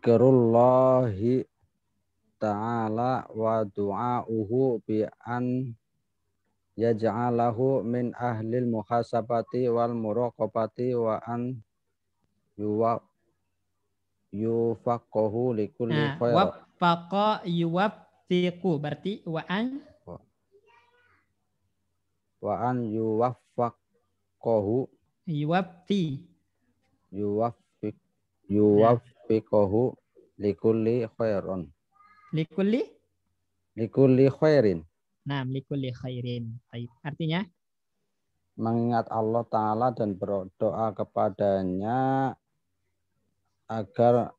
Speaker 2: Zikrullahi ta'ala wa du'a'uhu bi an yaj'alahu min ahlil muhasabati wal muraqabati wa an yufaqqahu likulli
Speaker 1: Nah,
Speaker 2: khair.
Speaker 1: waffaqa yuwaffiqu berarti
Speaker 2: Wa an yuwaffaqahu
Speaker 1: yuwaffi
Speaker 2: yuwaffiq
Speaker 1: Nah,
Speaker 2: yuwaffiqahu likulli khairin.
Speaker 1: likulli
Speaker 2: Likulli khairin.
Speaker 1: Nah, likulli khairin. Baik. Artinya
Speaker 2: Mengingat Allah Ta'ala dan berdoa kepadanya agar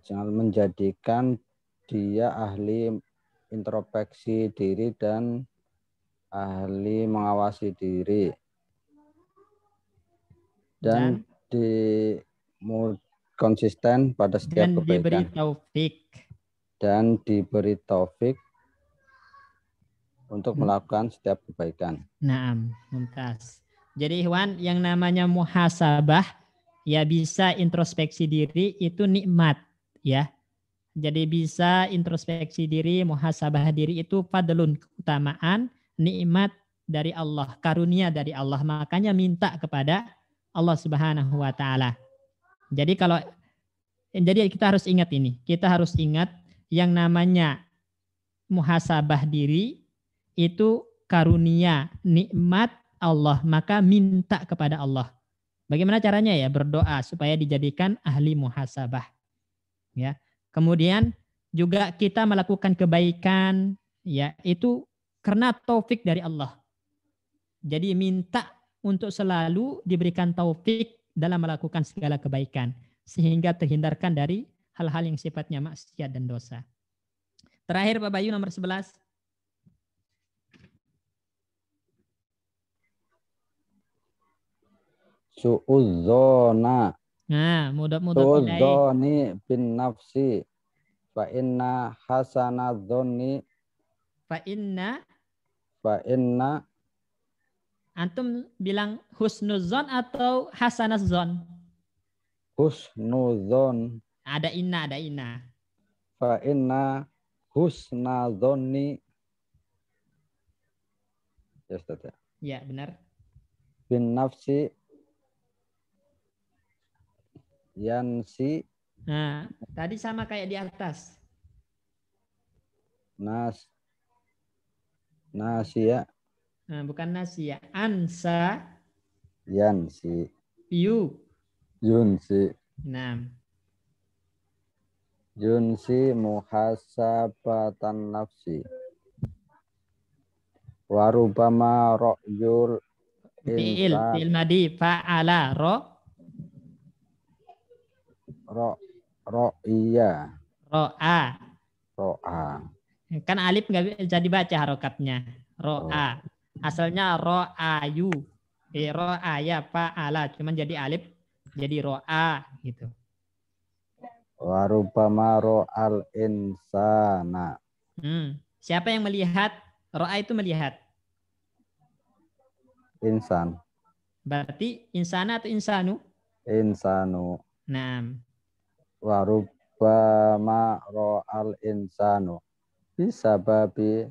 Speaker 2: jangan menjadikan dia ahli introspeksi diri dan ahli mengawasi diri dan konsisten pada setiap
Speaker 1: diberi
Speaker 2: kebaikan
Speaker 1: taufik.
Speaker 2: dan diberi taufik untuk melakukan setiap kebaikan.
Speaker 1: Naam, mumtaz. Jadi Ikhwan, yang namanya muhasabah ya bisa introspeksi diri itu nikmat ya. Jadi bisa introspeksi diri, muhasabah diri itu fadlun, keutamaan, nikmat dari Allah, karunia dari Allah. Makanya minta kepada Allah Subhanahu wa taala. Jadi kita harus ingat ini. Kita harus ingat yang namanya muhasabah diri itu karunia, nikmat Allah. Maka minta kepada Allah. Bagaimana caranya ya? Berdoa supaya dijadikan ahli muhasabah. Ya. Kemudian juga kita melakukan kebaikan, ya itu karena taufik dari Allah. Jadi minta untuk selalu diberikan taufik dalam melakukan segala kebaikan sehingga terhindarkan dari hal-hal yang sifatnya maksiat dan dosa. Terakhir Pak Bayu nomor 11.
Speaker 2: Su'udzona.
Speaker 1: Nah, mudhaf ilaih.
Speaker 2: Su'udzoni bin nafsi. Fa inna hasanadzoni.
Speaker 1: Fa inna. Antum bilang husnuzon atau hasanadzon?
Speaker 2: Husnudzon.
Speaker 1: Ada inna.
Speaker 2: Fa inna husnadzoni. Ya, Ustaz ya.
Speaker 1: Ya, benar.
Speaker 2: Bin nafsi yansi.
Speaker 1: Nah, tadi sama kayak di atas.
Speaker 2: Nasia.
Speaker 1: Nah, bukan nasi ya. Ansa
Speaker 2: Yansi.
Speaker 1: yu.
Speaker 2: Yunsi.
Speaker 1: Nah,
Speaker 2: Yunsi muhasabatan nafsi. Warubama ro'yul insan.
Speaker 1: fi'il madi fa'ala
Speaker 2: Ro'iyya.
Speaker 1: ro'a.
Speaker 2: Ro'a.
Speaker 1: Kan alif nggak bisa dibaca harokatnya. Ro'a. Asalnya ro'ayu. Ro'aya fa'ala. Cuman jadi alif jadi ro'a gitu.
Speaker 2: Warubama ro'al insana.
Speaker 1: Siapa yang melihat? Ro'a itu melihat.
Speaker 2: Insan.
Speaker 1: Berarti insana atau insanu?
Speaker 2: Insanu.
Speaker 1: Nah,
Speaker 2: Warubama ro'al insanu. Bisa babi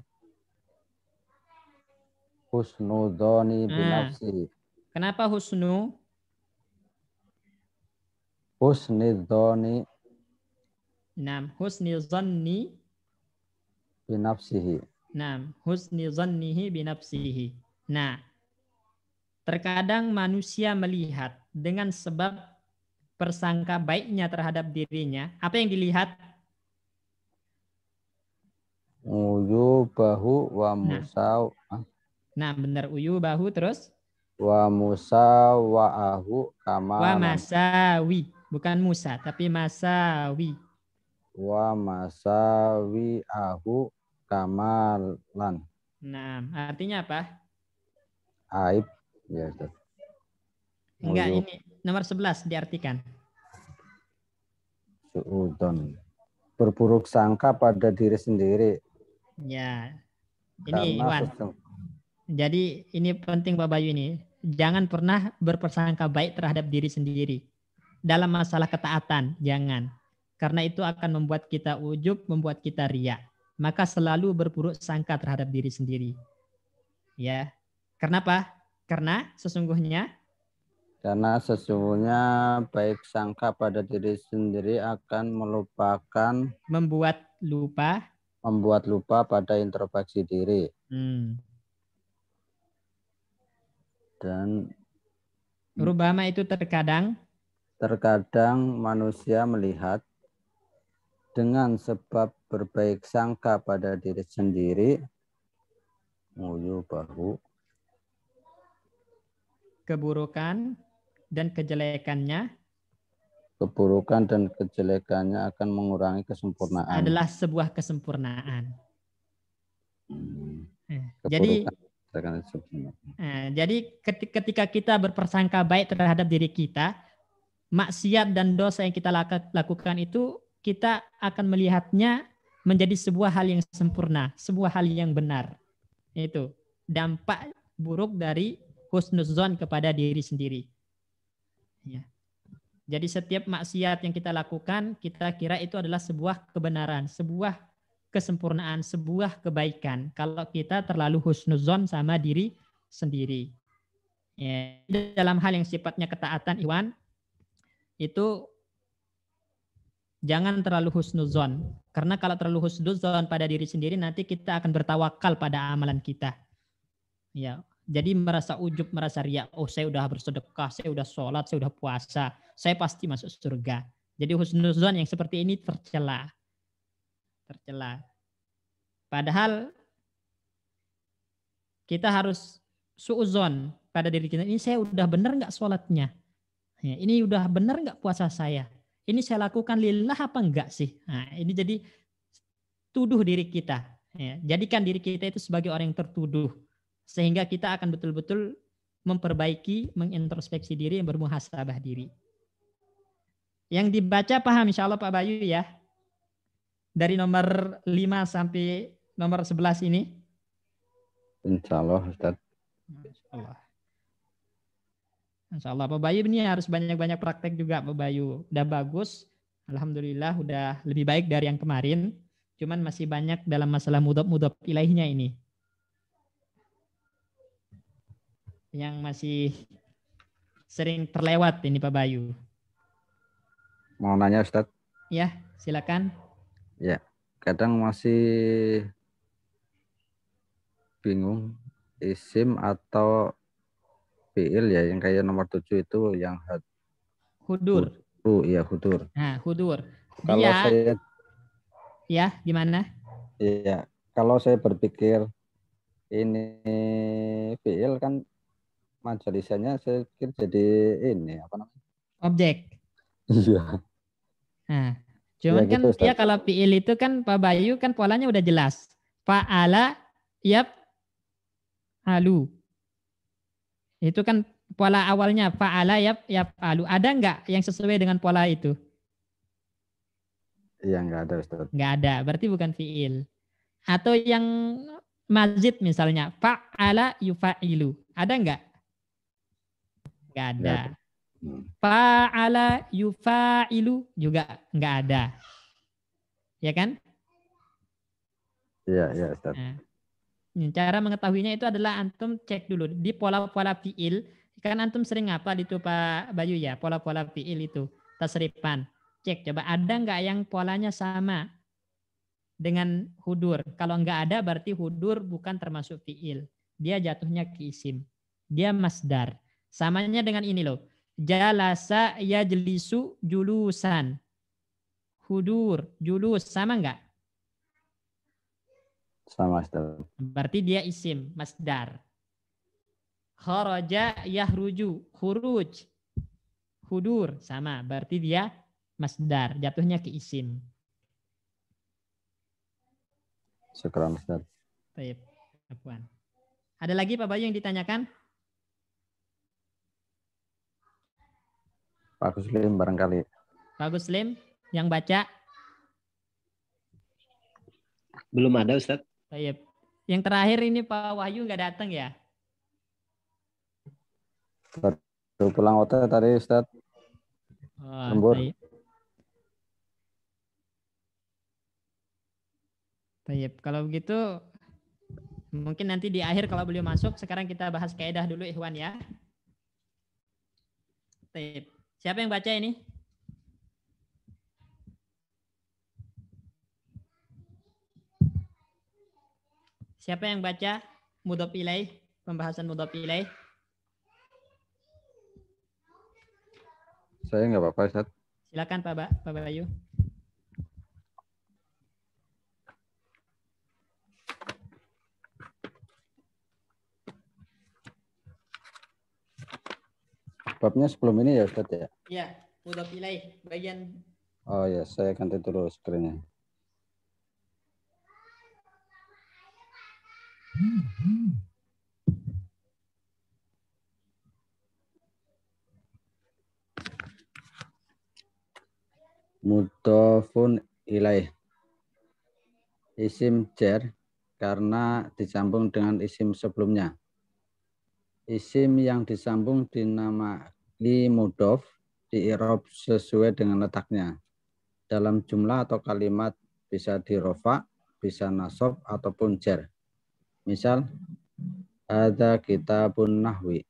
Speaker 2: husnudoni binafsi.
Speaker 1: Kenapa husnu?
Speaker 2: Husnudoni
Speaker 1: Nah, husni zanni.
Speaker 2: binafsihi.
Speaker 1: Nah, husni zannihi binafsihi. Nah, terkadang manusia melihat dengan sebab persangka baiknya terhadap dirinya. Apa yang dilihat?
Speaker 2: Uyubahu wa musaw.
Speaker 1: Nah, benar uyubahu terus?
Speaker 2: Wa musawa'ahu
Speaker 1: Wa
Speaker 2: kamalan.
Speaker 1: masawi. Bukan Musa, tapi masawi.
Speaker 2: Wa masawi'ahu kamalan.
Speaker 1: Nah, artinya apa?
Speaker 2: Aib. Ya, Ustaz.
Speaker 1: Enggak, ini nomor 11 diartikan.
Speaker 2: Suudon. Berburuk sangka pada diri sendiri.
Speaker 1: Ya. Ini
Speaker 2: Karena
Speaker 1: Iwan. Jadi ini penting Pak Bayu ini. Jangan pernah berprasangka baik terhadap diri sendiri. Dalam masalah ketaatan, jangan. Karena itu akan membuat kita ujub, membuat kita riya. Maka selalu berburuk sangka terhadap diri sendiri. Ya. Kenapa? Karena sesungguhnya
Speaker 2: baik sangka pada diri sendiri akan
Speaker 1: membuat lupa
Speaker 2: pada introspeksi diri. Dan
Speaker 1: rubama itu terkadang
Speaker 2: manusia melihat dengan sebab berbaik sangka pada diri sendiri, bahu
Speaker 1: keburukan dan kejelekannya
Speaker 2: akan mengurangi kesempurnaan.
Speaker 1: Adalah sebuah kesempurnaan. Jadi ketika kita berprasangka baik terhadap diri kita, maksiat dan dosa yang kita lakukan itu kita akan melihatnya menjadi sebuah hal yang sempurna, sebuah hal yang benar. Itu dampak buruk dari husnuzon kepada diri sendiri. Ya. Jadi setiap maksiat yang kita lakukan, kita kira itu adalah sebuah kebenaran, sebuah kesempurnaan, sebuah kebaikan. Kalau kita terlalu husnuzon sama diri sendiri. Ya. Dalam hal yang sifatnya ketaatan, Iwan, itu jangan terlalu husnuzon. Karena kalau terlalu husnuzon pada diri sendiri, nanti kita akan bertawakal pada amalan kita. Ya, jadi merasa ujub, merasa riya. Oh, saya udah bersedekah, saya udah sholat, saya udah puasa, saya pasti masuk surga. Jadi husnuzon yang seperti ini tercela. Padahal kita harus suuzon pada diri kita. Ini saya udah benar nggak sholatnya? Ya, ini udah benar nggak puasa saya? Ini saya lakukan lillah apa enggak sih? Nah, ini jadi tuduh diri kita. Ya, jadikan diri kita itu sebagai orang yang tertuduh. Sehingga kita akan betul-betul memperbaiki, mengintrospeksi diri, bermuhasabah diri. Yang dibaca paham insya Allah Pak Bayu ya? Dari nomor 5 sampai nomor 11 ini?
Speaker 2: Insya Allah Ustaz.
Speaker 1: Insya Allah Pak Bayu ini harus banyak-banyak praktek juga Pak Bayu. Udah bagus, alhamdulillah udah lebih baik dari yang kemarin. Cuman masih banyak dalam masalah mudhaf ilaihnya ini. Yang masih sering terlewat ini Pak Bayu.
Speaker 2: Mau nanya Ustaz?
Speaker 1: Ya, silakan.
Speaker 2: Ya, kadang masih bingung isim atau fiil ya, yang kayak nomor 7 itu yang
Speaker 1: Hudur.
Speaker 2: ya hudur.
Speaker 1: Nah, hudur.
Speaker 2: Kalau
Speaker 1: Dia,
Speaker 2: saya
Speaker 1: ya gimana?
Speaker 2: ya kalau saya berpikir ini fiil kan majalisanya saya pikir jadi ini apa namanya?
Speaker 1: Objek.
Speaker 2: Iya.
Speaker 1: Nah,
Speaker 2: Ya
Speaker 1: cuman kan
Speaker 2: gitu
Speaker 1: dia
Speaker 2: Ustaz.
Speaker 1: kalau fiil itu kan Pak Bayu kan polanya udah jelas. Fa'ala, yap, alu. Itu kan pola awalnya fa'ala, yap, alu. Ada nggak yang sesuai dengan pola itu?
Speaker 2: Iya enggak ada Ustaz.
Speaker 1: Nggak ada, berarti bukan fiil. Atau yang mazid misalnya, fa'ala yufa'ilu. Ada nggak? Nggak
Speaker 2: Enggak
Speaker 1: ada.
Speaker 2: ada.
Speaker 1: Fa'ala yufa'ilu juga nggak ada. Ya kan?
Speaker 2: Iya Ustaz.
Speaker 1: Nah, cara mengetahuinya itu adalah antum cek dulu di pola-pola fiil. Kan antum sering ngapal itu Pak Bayu ya, pola-pola fiil itu tasrifan. Cek coba ada nggak yang polanya sama dengan hudur. Kalau nggak ada berarti hudur bukan termasuk fiil. Dia jatuhnya ke isim. Dia masdar. Samanya dengan ini loh. Jalasa yajlisu julusan. Hudur, julus sama nggak?
Speaker 2: Sama Ustaz.
Speaker 1: Berarti dia isim, masdar. Kharaja yahruju, khuruj. Hudur, sama. Berarti dia masdar, jatuhnya ke isim.
Speaker 2: Syukran Ustaz.
Speaker 1: Baik, Afwan. Ada lagi Pak Bayu yang ditanyakan?
Speaker 2: Pak Kuslim barangkali.
Speaker 1: Pak Guslim yang baca?
Speaker 3: Belum ada Ustaz.
Speaker 1: Baik. Yang terakhir ini Pak Wahyu nggak datang ya?
Speaker 2: Baru pulang hotel tadi Ustaz.
Speaker 1: Oh,
Speaker 2: Lembur.
Speaker 1: baik. Baik. Kalau begitu mungkin nanti di akhir kalau beliau masuk, sekarang kita bahas kaidah dulu Ikhwan ya. Baik. Siapa yang baca ini? Siapa yang baca mudhaf ilaih, pembahasan mudhaf ilaih?
Speaker 2: Saya nggak apa-apa Ustaz.
Speaker 1: Silakan Pak Bayu.
Speaker 2: Babnya sebelum ini ya Ustaz ya.
Speaker 1: Iya, mudhaf ilaih bagian.
Speaker 2: Oh ya, saya ganti dulu screen-nya. Mudhofun ilaih. Isim jar karena disambung dengan isim sebelumnya. Isim yang disambung dinamai mudhof di i'rab sesuai dengan letaknya. Dalam jumlah atau kalimat bisa dirofa, bisa nasab ataupun jar. Misal ada kitabun nahwi.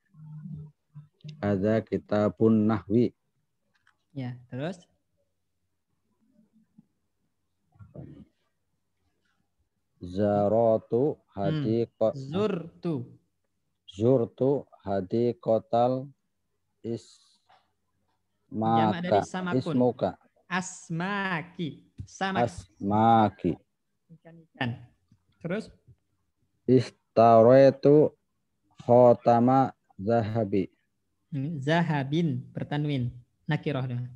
Speaker 2: Ada kitabun nahwi.
Speaker 1: Ya, terus
Speaker 2: Zaratu hadiqat
Speaker 1: zurtu.
Speaker 2: Zurtu hadiqatal
Speaker 1: Jamak dari
Speaker 2: ismaka
Speaker 1: samakun.
Speaker 2: ismuka
Speaker 1: Asmaki. Samak.
Speaker 2: asmaki.
Speaker 1: Ikan-ikan. Terus
Speaker 2: Istaraitu khotama zahabi.
Speaker 1: zahabin bertanwin. Nakirah dengan.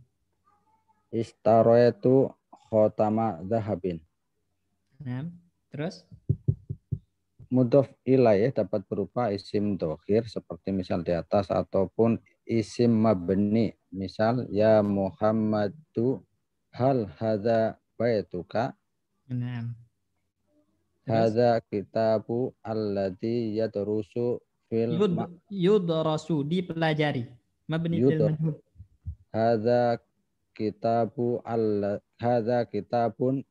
Speaker 2: Istaraitu khotama zahabin.
Speaker 1: Nah, terus
Speaker 2: Mudhof ilaih dapat berupa isim dhokhir seperti misal di atas ataupun isim mabni. Misal ya Muhammadu hal hadza baituka.
Speaker 1: nah.
Speaker 2: Hadza kitabu alladzi yadrusu fil
Speaker 1: Yudrasu dipelajari. Mabni fil majhul.
Speaker 2: Hadza kitabun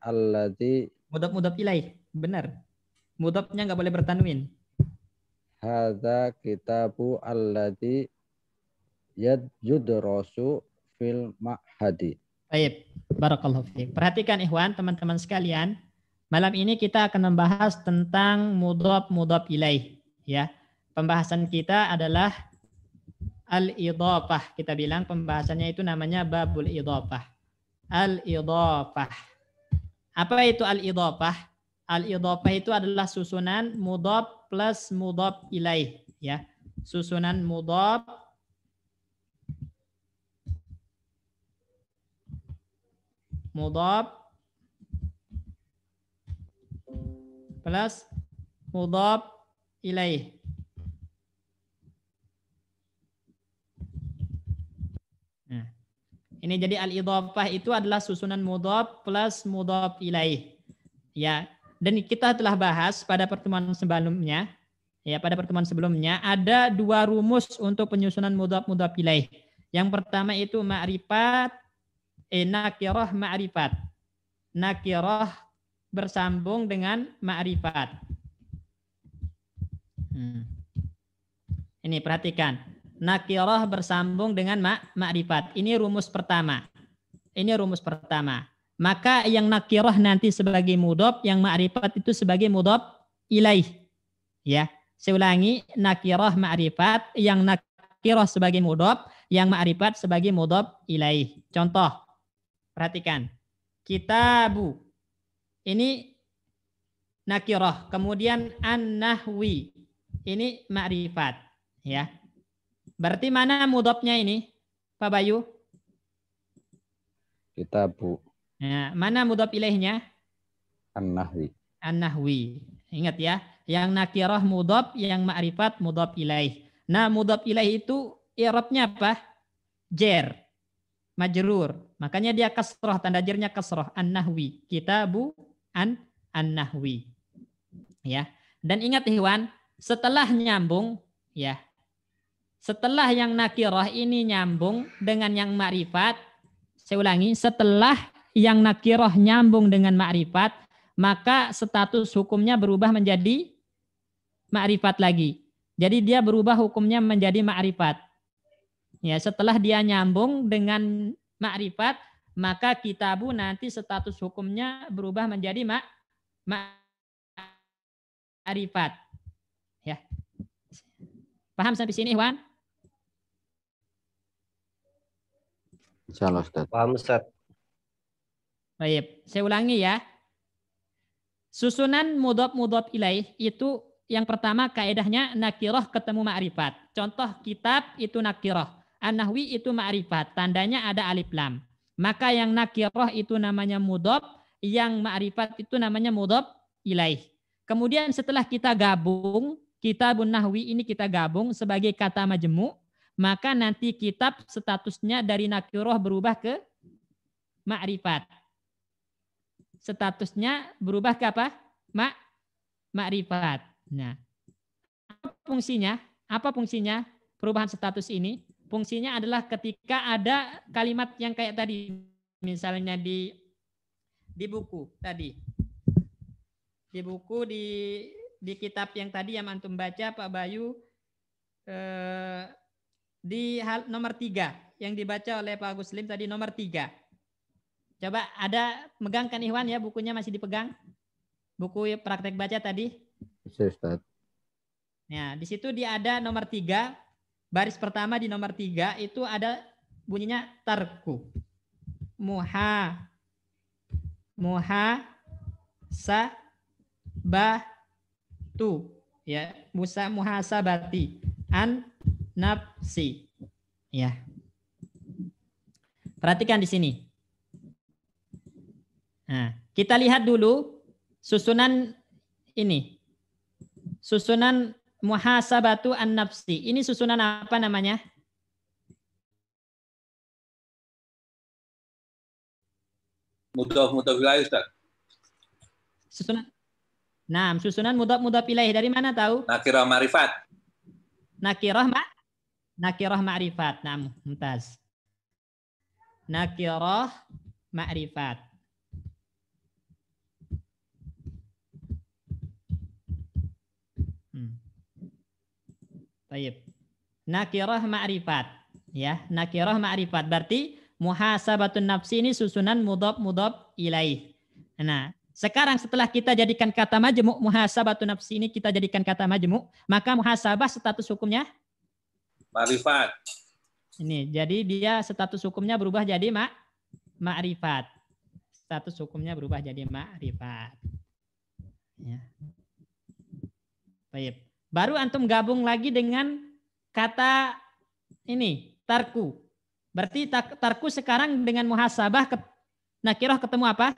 Speaker 2: alladzi
Speaker 1: Mudhaf ilaih. Benar. Mudhafnya nggak boleh bertanwin.
Speaker 2: hadza kitabu alladzi yudrasu fil ma'hadi.
Speaker 1: Baik. Barakallahu fiik. Perhatikan ikhwan, teman-teman sekalian. Malam ini kita akan membahas tentang mudhaf ilaih, ya. Pembahasan kita adalah al-idhafah. Kita bilang pembahasannya itu namanya babul idhafah. Al-idhafah. Apa itu al-idhafah? Al-idhafah itu adalah susunan mudhaf plus mudhaf ilaih, ya. Susunan mudhaf plus mudhaf ilaih. Nah, ini jadi al-idhafah itu adalah susunan mudhaf plus mudhaf ilaih. Ya, dan kita telah bahas pada pertemuan sebelumnya. Ya, pada pertemuan sebelumnya ada dua rumus untuk penyusunan mudhaf ilaih. Yang pertama itu ma'rifat, nakirah ma'rifat. Nakirah bersambung dengan ma'rifat. Ini perhatikan. Nakirah bersambung dengan ma'rifat. Ini rumus pertama. Maka yang nakirah nanti sebagai mudhaf, yang ma'rifat itu sebagai mudhaf ilaih. Ya. Saya ulangi, nakirah ma'rifat, yang nakirah sebagai mudhaf, yang ma'rifat sebagai mudhaf ilaih. Contoh, perhatikan. Kitabu. Ini nakirah. Kemudian an-nahwi. Ini ma'rifat. Ya. Berarti mana mudhafnya ini, Pak Bayu?
Speaker 2: Kitabu.
Speaker 1: Nah, mana mudhaf ilaihnya?
Speaker 2: An-nahwi.
Speaker 1: An-nahwi. Ingat ya. Yang nakirah mudhaf, yang ma'rifat mudhaf ilaih. Nah, mudhaf ilaih itu i'rabnya apa? Jer. Majrur. Makanya dia kasrah, tanda jernya kasrah. An-nahwi. Kitabu an-nahwi. Ya. Dan ingat Ikhwan, setelah nyambung, ya. Setelah yang nakirah ini nyambung dengan yang ma'rifat, saya ulangi, setelah yang nakirah nyambung dengan ma'rifat, maka status hukumnya berubah menjadi ma'rifat lagi. Jadi dia berubah hukumnya menjadi ma'rifat. Ya, setelah dia nyambung dengan ma'rifat, maka kitabu nanti status hukumnya berubah menjadi ma'rifat. Ya. Paham sampai sini, Ikhwan?
Speaker 2: Insyaallah, Ustaz.
Speaker 3: Paham, Ustaz.
Speaker 1: Baik, saya ulangi ya. Susunan mudhaf ilaih itu yang pertama kaidahnya nakirah ketemu ma'rifat. Contoh kitab itu nakirah, an-nahwi itu ma'rifat, tandanya ada alif lam. Maka yang nakirah itu namanya mudhaf, yang ma'rifat itu namanya mudhaf ilaih. Kemudian setelah kita gabung, kitabun nahwi ini kita gabung sebagai kata majmu', maka nanti kitab statusnya dari nakirah berubah ke ma'rifat. Statusnya berubah ke apa? Ma'rifat. Nah, apa fungsinya perubahan status ini? Fungsinya adalah ketika ada kalimat yang kayak tadi, misalnya di buku tadi, di buku di kitab yang tadi yang antum baca Pak Bayu, di nomor 3 yang dibaca oleh Pak Agus Lim tadi, nomor 3. Coba ada megangkan Ikhwan ya, bukunya masih dipegang? Buku praktek baca tadi?
Speaker 2: Ustaz.
Speaker 1: Ya, di situ dia ada nomor 3, baris pertama di nomor 3 itu ada bunyinya tarku. Muhasabatu. Ya, muhasabati an nafsi. Ya. Perhatikan di sini. Nah, kita lihat dulu susunan ini. Susunan muhasabatu an-nafsi. Ini susunan apa namanya?
Speaker 4: Mudhaf ilaih, Ustaz.
Speaker 1: Susunan mudhaf ilaih dari mana tahu?
Speaker 4: Nakirah ma'rifat.
Speaker 1: Nakirah ma'rifat. Nah, mumtaz. Nakirah ma'rifat. Baik. Nakirah ma'rifat. Ya, nakirah ma'rifat. Berarti muhasabatun nafsi ini susunan mudhaf ilaih. Nah, Sekarang setelah kita jadikan kata majmu', muhasabatu nafsi ini kita jadikan kata majmu', maka muhasabah status hukumnya
Speaker 4: Ma'rifat.
Speaker 1: ini. Jadi dia status hukumnya berubah jadi ma'rifat. Status hukumnya berubah jadi ma'rifat. Ya. Baik. Baru antum gabung lagi dengan kata ini, tarku. Berarti tarku sekarang dengan muhasabah nakirah ketemu apa?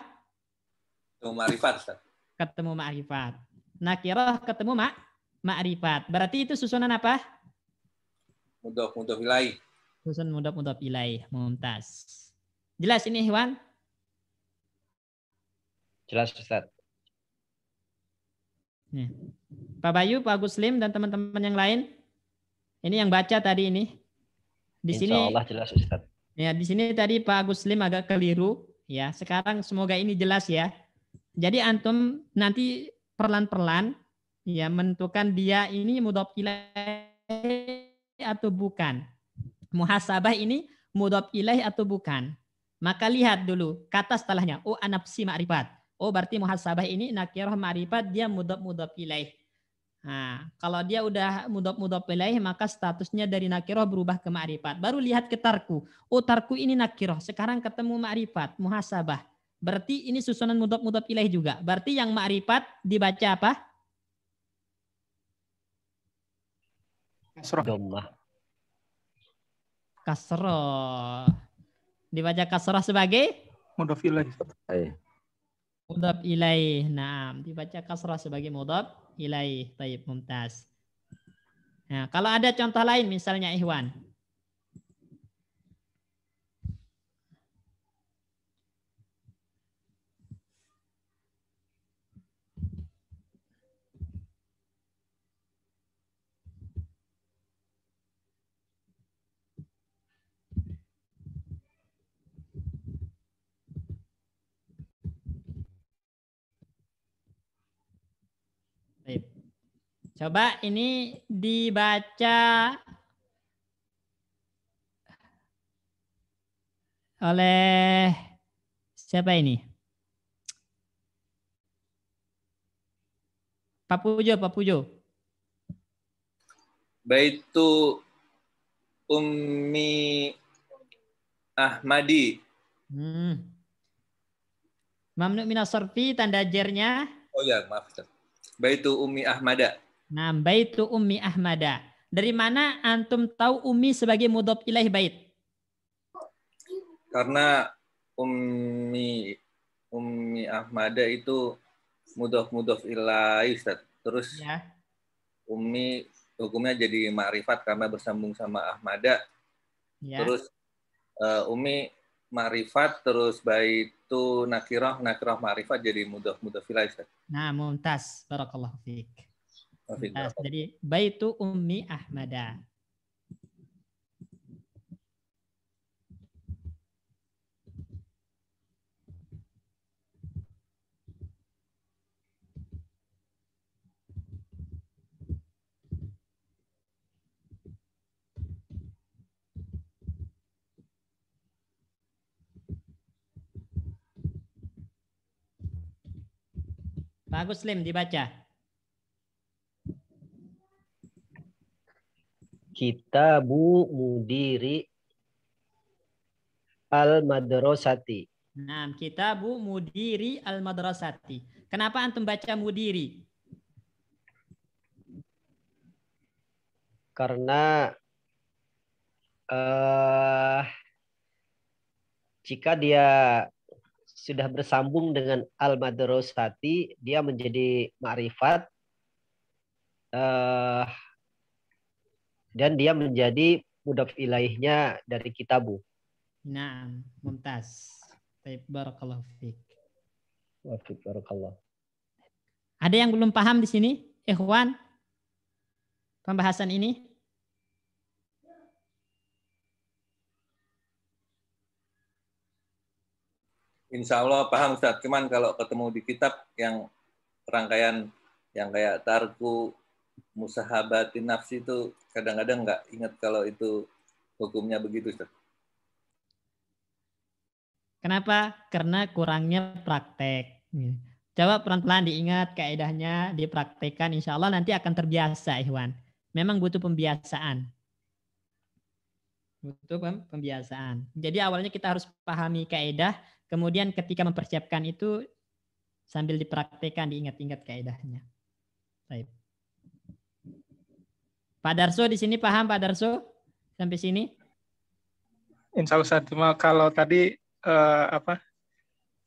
Speaker 4: Ketemu ma'rifat, Ustaz.
Speaker 1: Ketemu ma'rifat. Nakirah ketemu ma'rifat. Berarti itu susunan apa?
Speaker 4: Mudhof ilaih.
Speaker 1: Susun mudhof ilaih. Mumtaz. Jelas ini, Ikhwan?
Speaker 3: Jelas, Ustaz.
Speaker 1: Nih. Pak Bayu, Pak Guslim, dan teman-teman yang lain. Ini yang baca tadi ini. Di sini,
Speaker 3: Insya Allah jelas, Ustaz.
Speaker 1: ya, di sini tadi Pak Guslim agak keliru. Ya, sekarang semoga ini jelas ya. Jadi antum nanti perlahan-perlahan ya menentukan dia ini mudhof ilaih atau bukan. Muhasabah ini mudhof ilaih atau bukan. Maka lihat dulu kata setelahnya. Oh, anafsi ma'rifat. Oh, berarti muhasabah ini nakirah ma'rifat, dia mudhof ilaih. Nah, kalau dia udah mudhof ilaih maka statusnya dari nakirah berubah ke ma'rifat. Baru lihat ke tarku. Oh, tarku ini nakirah. Sekarang ketemu ma'rifat, muhasabah. Berarti ini susunan mudhof ilaih juga. Berarti yang ma'rifat dibaca apa?
Speaker 3: Dhammah.
Speaker 1: Kasroh. Dibaca kasroh sebagai
Speaker 5: Mudhof ilaih.
Speaker 1: mudhof ilaih. Nah, dibaca kasroh sebagai mudhof ilaih. Taib, mumtaz. Nah, kalau ada contoh lain misalnya Ikhwan. Baik. Coba ini dibaca oleh siapa ini? Pak Pujo.
Speaker 4: Baitu Ummi Ahmadi.
Speaker 1: Mamnu minas sarfi, tanda jernya.
Speaker 4: Oh ya, maaf, Ustaz. Baitu Ummi Ahmada.
Speaker 1: Nah, baitu Ummi Ahmada. Dari mana antum tahu Ummi sebagai mudhof ilaih bait?
Speaker 4: Karena Ummi Ahmada itu mudhof ilaih, Ustaz. Terus
Speaker 1: Ya.
Speaker 4: Ummi hukumnya jadi ma'rifat karena bersambung sama Ahmada.
Speaker 1: Ya.
Speaker 4: Terus Ummi ma'rifat, terus baitu nakirah ma'rifat jadi mudhof ilaih, Ustaz.
Speaker 1: Nah, mumtaz. Barakallahu fiik.
Speaker 4: Mumtaz.
Speaker 1: Jadi baitu Ummi Ahmada. Pak Guslim dibaca.
Speaker 3: Kitabu mudiri al-madrasati.
Speaker 1: Nah, kitabu mudiri al-madrasati. Kenapa antum baca mudiri?
Speaker 3: Karena jika dia sudah bersambung dengan al-madrasati, dia menjadi ma'rifat dan dia menjadi mudhof ilaihnya dari kitabu.
Speaker 1: Nah, mumtaz. Baik, barakallahu fiik.
Speaker 3: Wa fiik barakallah.
Speaker 1: Ada yang belum paham di sini, Ikhwan? Pembahasan ini?
Speaker 4: Insya Allah paham, Ustaz. Cuman kalau ketemu di kitab yang rangkaian yang kayak tarku, musahabatin nafsi itu kadang-kadang nggak ingat kalau itu hukumnya begitu, Ustaz.
Speaker 1: Kenapa? Karena kurangnya praktek. Coba pelan-pelan diingat kaidahnya, dipraktekkan, insya Allah nanti akan terbiasa, Ikhwan. Memang butuh pembiasaan. Butuh pembiasaan. Jadi awalnya kita harus pahami kaidah, kemudian ketika mempersiapkan itu sambil dipraktekkan, diingat-ingat kaidahnya. Baik. Pak Darso di sini paham, Pak Darso? Sampai sini?
Speaker 5: Insya Allah, Ustaz. Cuma kalau tadi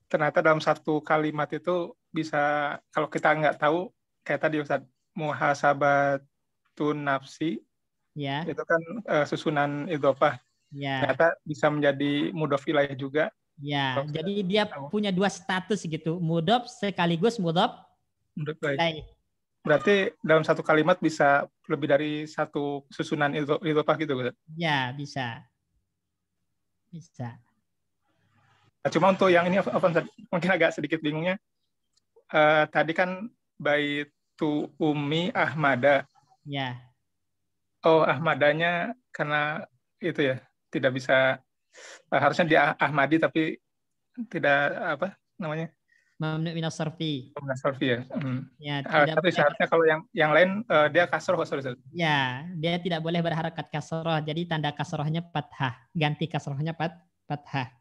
Speaker 5: ternyata dalam satu kalimat itu bisa, kalau kita nggak tahu, kayak tadi Ustaz, muhasabatun nafsi,
Speaker 1: Ya.
Speaker 5: itu kan susunan idhofah.
Speaker 1: Ya.
Speaker 5: Ternyata bisa menjadi mudhof ilaih juga.
Speaker 1: Ya, jadi dia punya dua status gitu, mudhof sekaligus mudhof ilaih.
Speaker 5: Berarti dalam satu kalimat bisa lebih dari satu susunan idhofah gitu, Ustaz?
Speaker 1: Ya, bisa. Bisa.
Speaker 5: Nah, cuma untuk yang ini mungkin agak sedikit bingungnya. Tadi kan baitu Umi Ahmada.
Speaker 1: Ya.
Speaker 5: Oh, Ahmadanya karena itu ya, tidak bisa, harusnya di Ahmadi tapi tidak apa namanya?
Speaker 1: Mamnu minas sarfi.
Speaker 5: Minas sarfi ya.
Speaker 1: Ya,
Speaker 5: Tapi seharusnya kalau yang lain dia kasroh, sorry.
Speaker 1: Ya, dia tidak boleh berharakat kasroh. Jadi tanda kasrohnya fathah, ganti kasrohnya fathah.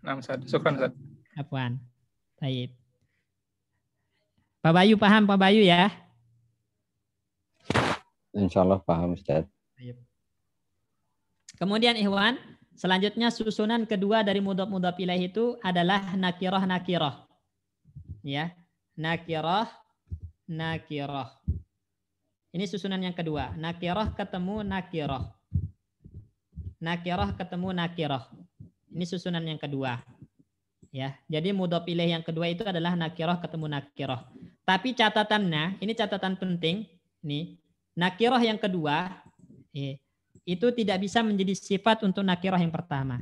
Speaker 5: Nah, Ustaz. Syukran, Ustaz.
Speaker 1: Apaan? Baik. Pak Bayu paham, Pak Bayu ya?
Speaker 2: Insya Allah paham, Ustaz.
Speaker 1: Kemudian Ikhwan, selanjutnya susunan kedua dari mudhof ilaih itu adalah nakirah. Ya, nakirah. Ini susunan yang kedua. Nakirah ketemu nakirah. Nakirah ketemu nakirah. Ini susunan yang kedua. Ya, jadi mudhof ilaih yang kedua itu adalah nakirah ketemu nakirah. Tapi catatannya, ini catatan penting, nih. Nakirah yang kedua itu tidak bisa menjadi sifat untuk nakirah yang pertama.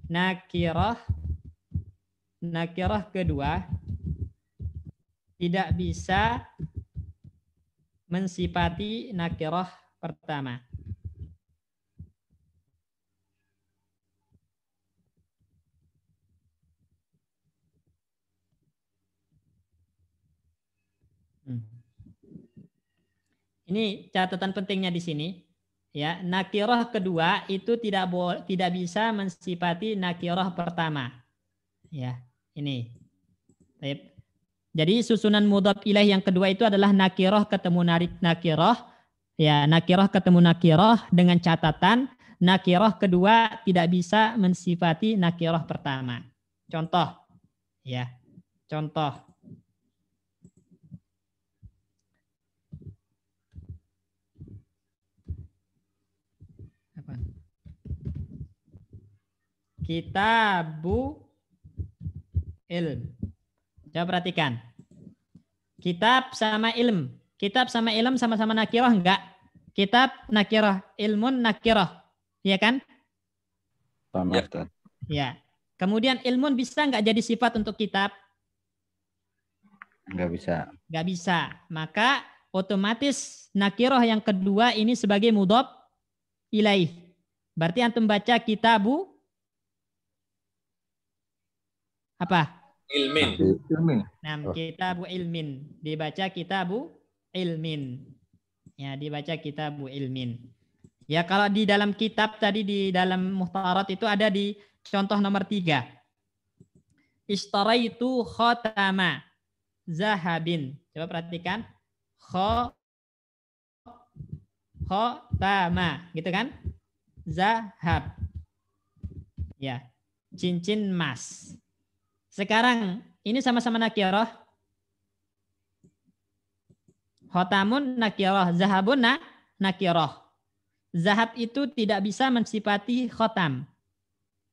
Speaker 1: Nakirah kedua tidak bisa mensifati nakirah pertama. Ini catatan pentingnya di sini. Ya, nakirah kedua itu tidak bisa mensifati nakirah pertama. Ya, ini. Baik. Jadi susunan mudhof ilaih yang kedua itu adalah nakirah ketemu nakirah. Ya, nakirah ketemu nakirah dengan catatan nakirah kedua tidak bisa mensifati nakirah pertama. Contoh. Ya. Contoh. Kitabu ilm. Coba perhatikan. Kitab sama ilm. Kitab sama ilm sama-sama nakirah enggak? Kitab nakirah, ilmun nakirah. Iya kan?
Speaker 2: Sama, Ustaz.
Speaker 1: Ya. Kemudian ilmun bisa enggak jadi sifat untuk kitab?
Speaker 2: Enggak bisa.
Speaker 1: Enggak bisa. Maka otomatis nakirah yang kedua ini sebagai mudhof ilaih. Berarti antum baca kitabu apa?
Speaker 4: Ilmin.
Speaker 1: Nah, kitabu ilmin. Dibaca kitabu ilmin. Ya, dibaca kitabu ilmin. Ya, kalau di dalam kitab tadi di dalam muhtarat itu ada di contoh nomor 3. Ishtaraitu khatama zahabin. Coba perhatikan. Khatama, gitu kan? Zahab. Ya, cincin emas. Sekarang ini sama-sama nakirah. Khotamun nakirah, zahabun nakirah. Zahab itu tidak bisa mensifati khotam.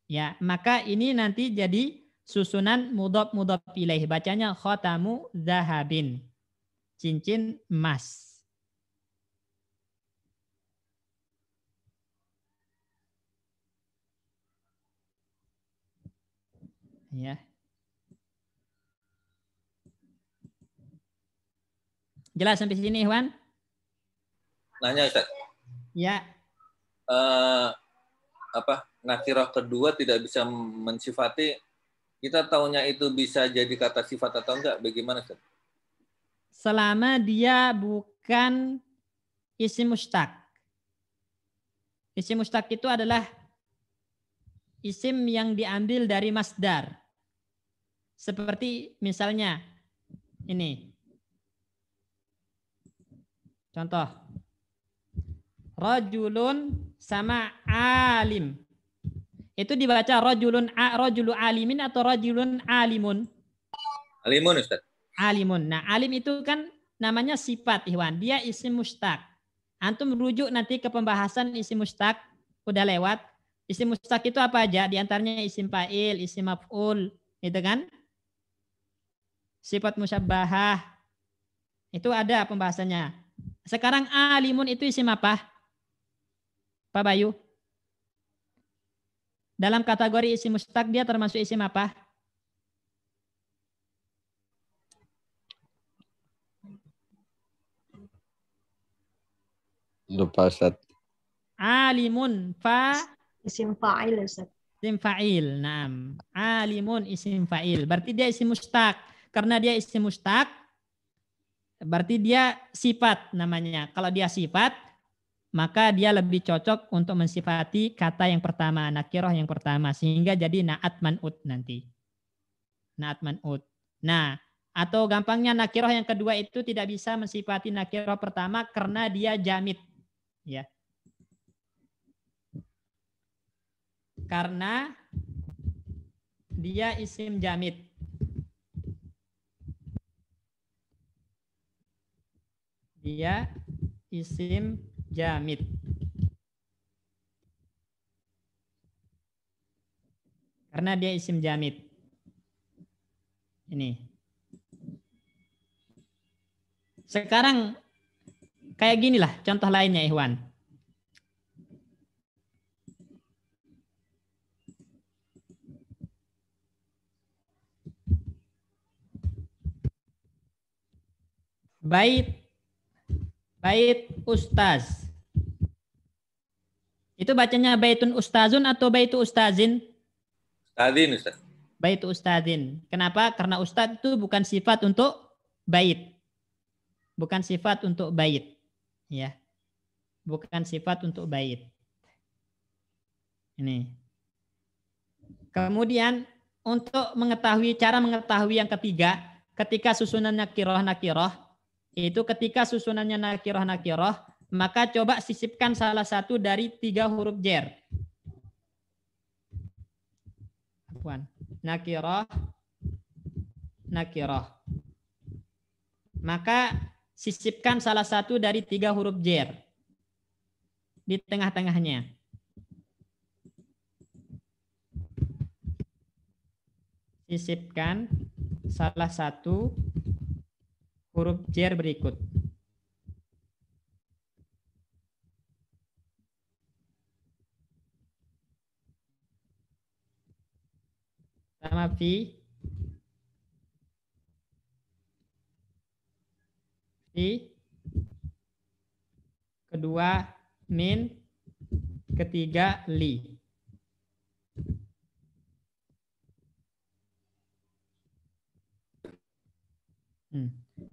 Speaker 1: Ya, maka ini nanti jadi susunan mudhof ilaih. Bacanya khotamu zahabin. Cincin emas. Ya. Jelas sampai sini, Ikhwan?
Speaker 4: Nanya, Ustaz.
Speaker 1: Ya.
Speaker 4: Nakirah kedua tidak bisa mensifati Kita taunya itu bisa jadi kata sifat atau enggak? Bagaimana, Ustaz?
Speaker 1: Selama dia bukan isim mustaq. Isim mustaq itu adalah isim yang diambil dari masdar. Seperti misalnya ini. Contoh. Rajulun sama alim. Itu dibaca rajulu alimin atau rajulun alimun?
Speaker 4: Alimun, Ustaz.
Speaker 1: Alimun. Nah, alim itu kan namanya sifat, Ikhwan. Dia isim mustaq. Antum rujuk nanti ke pembahasan isim mustaq. Udah lewat. Isim mustaq itu apa aja? Di antaranya isim fa'il, isim maf'ul. Gitu kan? Sifat musyabbahah. Itu ada pembahasannya. Sekarang alimun itu isim apa? Pak Bayu? Dalam kategori isim mustaq dia termasuk isim apa?
Speaker 2: Lupa, Ustaz.
Speaker 1: Alimun
Speaker 6: Isim fa'il, Ustaz.
Speaker 1: isim fa'il. Naam. Alimun isim fa'il. Berarti dia isim mustaq. Karena dia isim mustaq, berarti dia sifat namanya. Kalau dia sifat, maka dia lebih cocok untuk mensifati kata yang pertama, nakirah yang pertama, sehingga jadi na'at man'ut nanti. Na'at man'ut. Nah, atau gampangnya nakirah yang kedua itu tidak bisa mensifati nakirah pertama karena dia jamid. Ya. Karena dia isim jamid. Dia isim jamid. Karena dia isim jamid. Ini. Sekarang kayak ginilah contoh lainnya, Ikhwan. Bait ustaz. Itu bacanya baitun ustazun atau baitu ustazin?
Speaker 4: Ustazin, Ustaz.
Speaker 1: Baitu ustazin. Kenapa? Karena ustaz itu bukan sifat untuk bait. Bukan sifat untuk bait. Ya. Bukan sifat untuk bait. Ini. Kemudian untuk cara mengetahui yang ketiga, ketika susunan nakirah, itu ketika susunannya nakirah, maka coba sisipkan salah satu dari 3 huruf jar. Nakirah. Maka sisipkan salah satu dari 3 huruf jar di tengah-tengahnya. Sisipkan salah satu huruf jar berikut. Pertama fi. Kedua min. Ketiga li.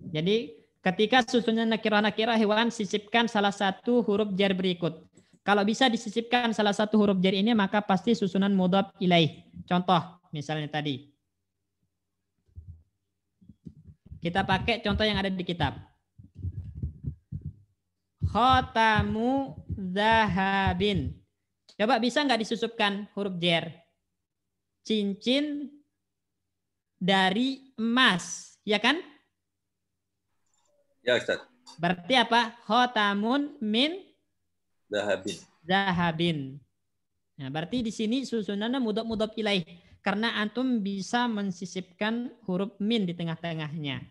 Speaker 1: Jadi ketika susunnya nakirah hewan, sisipkan salah satu huruf jar berikut. Kalau bisa disisipkan salah satu huruf jar ini, maka pasti susunan mudhaf ilaih. Contoh misalnya tadi. Kita pakai contoh yang ada di kitab. Khotamu zahabin. Coba bisa nggak disusupkan huruf jar? Cincin dari emas, ya kan?
Speaker 4: Ya, Ustaz.
Speaker 1: Berarti apa? Khotamun min zahabin. Nah, berarti di sini susunannya mudhaf ilaih. Karena antum bisa mensisipkan huruf min di tengah-tengahnya.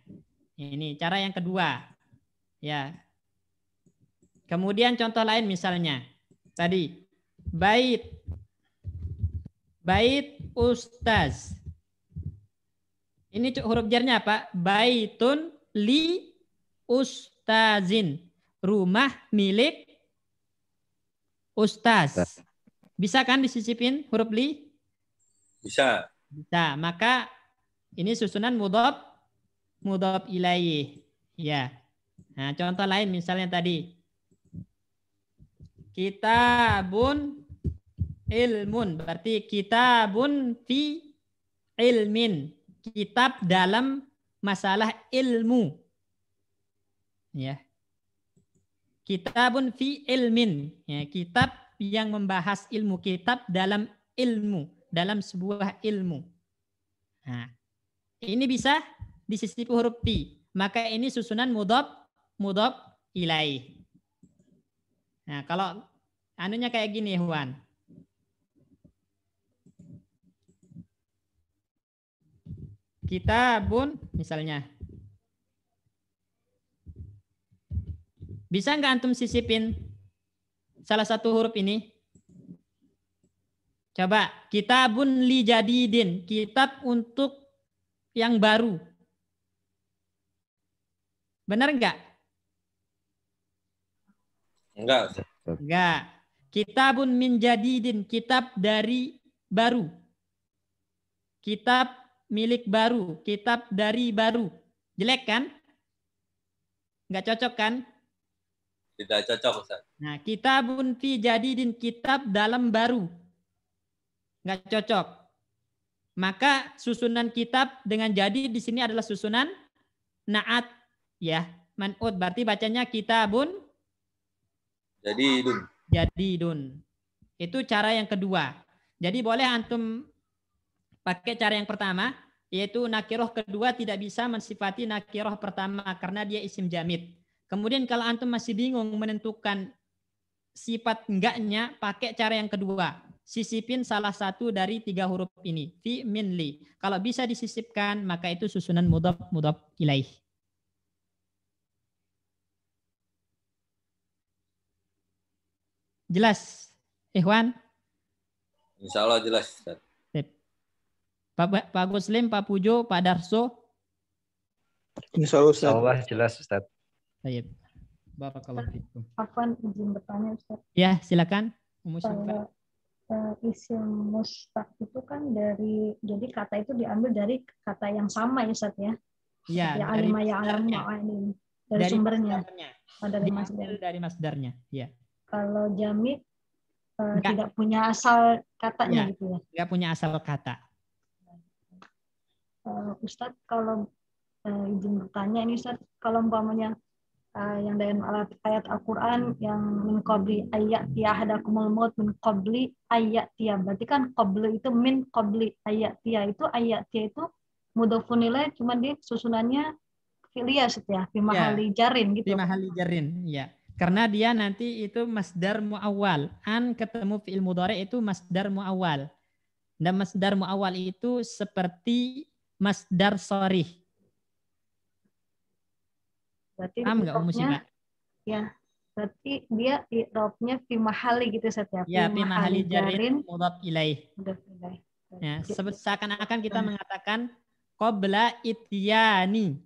Speaker 1: Ini cara yang kedua. Ya. Kemudian contoh lain misalnya. Tadi. Bait ustaz. Ini huruf jarnya apa? Baitun li ustazin. Rumah milik ustaz. Bisa kan disisipin huruf li?
Speaker 4: Bisa.
Speaker 1: Bisa. Maka ini susunan mudhaf ilaih. Ya. Nah, contoh lain misalnya tadi kitabun ilmun, berarti kitabun fi ilmin, kitab dalam masalah ilmu. Ya. Kitabun fi ilmin, ya, kitab yang membahas ilmu, kitab dalam ilmu, dalam sebuah ilmu. Nah, ini bisa disisipi huruf fi. Maka ini susunan mudhaf ilaih. Nah, kalau anunya kayak gini, Huan. Kitabun misalnya. Bisa nggak antum sisipin salah satu huruf ini? Coba, kitabun li jadidin, kitab untuk yang baru. Benar nggak?
Speaker 4: Enggak.
Speaker 1: Enggak. Kitabun min jadidin, kitab dari baru. Kitab milik baru, kitab dari baru. Jelek kan? Enggak cocok kan?
Speaker 4: Tidak cocok, Ustaz.
Speaker 1: Nah, kitabun fi jadidin, kitab dalam baru. Enggak cocok. Maka susunan kitab dengan jadi di sini adalah susunan na'at, ya, man'ut. Berarti bacanya kitabun jadidun. Itu cara yang kedua. Jadi boleh antum pakai cara yang pertama, yaitu nakiroh kedua tidak bisa mensifati nakiroh pertama karena dia isim jamid. Kemudian kalau antum masih bingung menentukan sifat enggaknya, pakai cara yang kedua. Sisipin salah satu dari 3 huruf ini. Fi, min, li. Kalau bisa disisipkan, maka itu susunan mudhaf ilaih. Jelas, Ikhwan?
Speaker 4: Insya Allah jelas, Ustaz.
Speaker 1: Pak Guslim, Pak Pujo, Pak Darso.
Speaker 5: Insya Allah, Ustaz.
Speaker 7: Allah jelas, Ustaz.
Speaker 1: Baik. Barakallahu fikum.
Speaker 6: Afwan, izin bertanya, Ustaz.
Speaker 1: Ya, silakan.
Speaker 6: Kalau isim mustaq itu kan dari, jadi kata itu diambil dari kata yang sama ya, Ustaz ya?
Speaker 1: Iya,
Speaker 6: dari sumbernya. Dari
Speaker 1: masdarnya. Ya.
Speaker 6: Kalau jamid tidak punya asal katanya
Speaker 1: ya,
Speaker 6: gitu ya?
Speaker 1: Tidak punya asal kata.
Speaker 6: Ustadz, kalau izin bertanya ini, Ustadz, kalau umpamanya yang dalam ayat Al-Quran yang min qabli ayat ya hadakumul maut min qabli ayat ya, berarti kan qabli itu min qabli ayat ya, itu ayat ya itu mudhofun ilaih, cuma di susunannya fi'liyah ya, fi mahali jarin gitu.
Speaker 1: Fi mahali jarin, ya. Karena dia nanti itu masdar muawwal. An ketemu fi'il mudhari itu masdar muawwal. Dan masdar muawwal itu seperti masdar sharih.
Speaker 6: Berarti
Speaker 1: paham nggak Ummu Syifa?
Speaker 6: Ya, berarti dia i'rabnya fi mahali gitu Ustaz ya.
Speaker 1: Ya, fi mahali jarin mudhaf ilaih. Ya, seakan-akan kita mengatakan qabla ityani.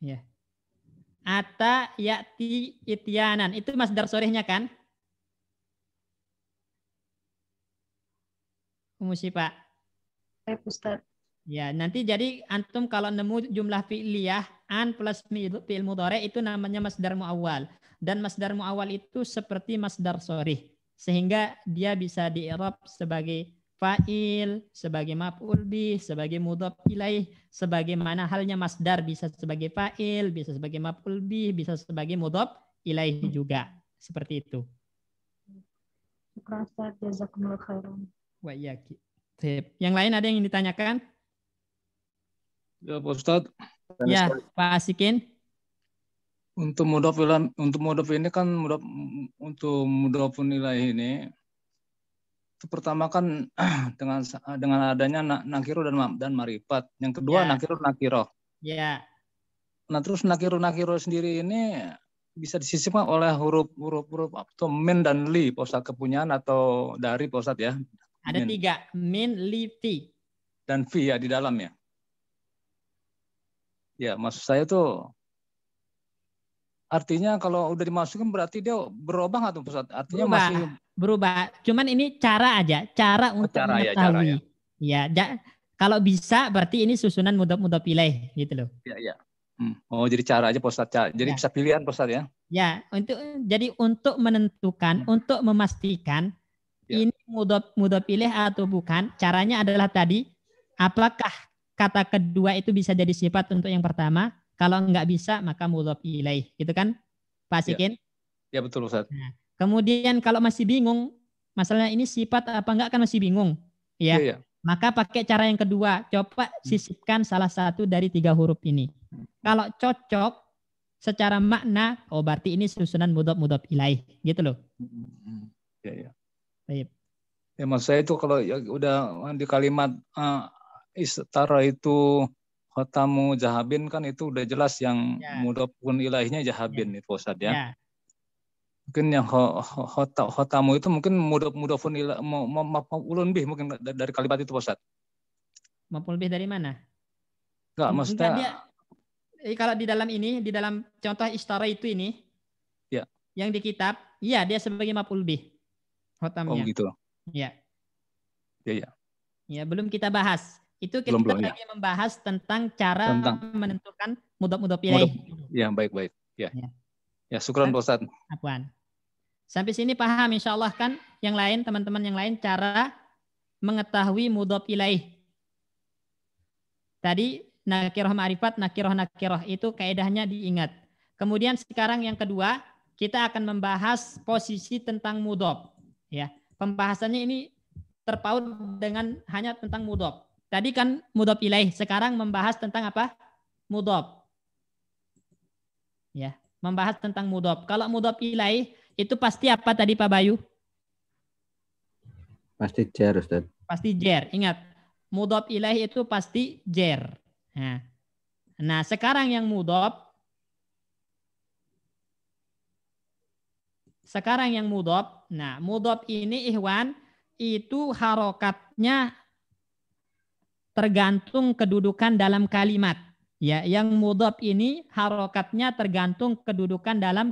Speaker 1: Ya. Ata ya'ti ityanan. Itu masdar sharihnya kan? Ummu Syifa.
Speaker 6: Baik, Ustaz.
Speaker 1: Ya, nanti jadi antum kalau nemu jumlah fi'liyah an plus fi'il mudhari itu namanya masdar muawwal, dan masdar muawwal itu seperti masdar sharih sehingga dia bisa di-i'rab sebagai fa'il, sebagai maf'ul bih, sebagai mudhaf ilaih, sebagaimana halnya masdar bisa sebagai fa'il, bisa sebagai maf'ul bih, bisa sebagai mudhaf ilaih juga. Seperti itu.
Speaker 6: Syukran Ustaz, jazakumullah khairan.
Speaker 1: Wa iyyaki. Yang lain ada yang ditanyakan?
Speaker 5: Ya, Pak Ustadz.
Speaker 1: Ya, Pak Asikin.
Speaker 5: Untuk mudhaf ini kan untuk mudhafun ilaih ini itu pertama kan dengan adanya nakiro dan marifat. Yang kedua nakiro.
Speaker 1: Ya.
Speaker 5: Nah, terus nakiro sendiri ini bisa disisipkan oleh huruf atau min dan li, Pak Ustadz, kepunyaan atau dari, Pak Ustadz ya.
Speaker 1: Ada 3, min, li, fi.
Speaker 5: Dan fi ya di dalam ya. Ya, maksud saya tuh artinya kalau udah dimasukkan berarti dia berubah nggak tuh, Ustaz? Artinya
Speaker 1: berubah. Cuman ini cara aja, cara untuk
Speaker 7: cara ya,
Speaker 1: mengetahui. Kalau bisa berarti ini susunan mudhaf ilaih gitu loh.
Speaker 7: Ya. Oh, jadi cara aja Pak Ustadz. Jadi bisa pilihan Pak Ustadz ya. Ya,
Speaker 1: untuk menentukan, untuk memastikan ini mudhaf ilaih atau bukan, caranya adalah tadi apakah kata kedua itu bisa jadi sifat untuk yang pertama? Kalau nggak bisa maka mudhaf ilaih. Gitu kan Pak Sikin?
Speaker 7: Ya betul Ustaz.
Speaker 1: Nah, kemudian kalau masih bingung, masalahnya ini sifat apa enggak kan masih bingung. Ya. Maka pakai cara yang kedua, coba sisipkan salah satu dari 3 huruf ini. Kalau cocok secara makna, oh berarti ini susunan mudhaf ilaih, gitu loh.
Speaker 7: Ya.
Speaker 1: Baik.
Speaker 7: Ya maksud saya itu kalau udah di kalimat istara itu khotamu jahabin kan itu udah jelas yang mudhafun ilaihnya jahabin itu Ustaz ya. Mungkin yang khotamu itu mungkin mudhafun ilaih maf'ulun bih mungkin dari kalimat itu Ustaz.
Speaker 1: Maf'ul bih dari mana?
Speaker 7: Enggak, maksudnya
Speaker 1: kalau di dalam contoh istara itu ini, yang di kitab, dia sebagai maf'ul bih. Khotamnya.
Speaker 7: Oh gitu.
Speaker 1: Ya.
Speaker 7: Ya,
Speaker 1: belum kita bahas. Itu kita lagi membahas tentang cara menentukan mudhaf ilaih.
Speaker 7: Ya, baik. Ya, syukran Pak Ustaz.
Speaker 1: Apaan? Sampai sini paham insyaallah kan yang lain, teman-teman yang lain cara mengetahui mudhaf ilaih. Tadi nakirah ma'rifat, nakirah itu kaidahnya diingat. Kemudian sekarang yang kedua, kita akan membahas posisi tentang mudhaf. Ya, pembahasannya ini terpaut dengan hanya tentang mudhaf. Tadi kan mudhaf ilaih, sekarang membahas tentang apa? Mudhaf. Ya, membahas tentang mudhaf. Kalau mudhaf ilaih itu pasti apa tadi Pak Bayu?
Speaker 2: Pasti jar, Ustaz.
Speaker 1: Pasti jar. Ingat, mudhaf ilaih itu pasti jar. Nah, sekarang yang mudhaf. Nah, mudhaf ini ikhwan itu harokatnya tergantung kedudukan dalam kalimat. Ya, yang mudhaf ini harokatnya tergantung kedudukan dalam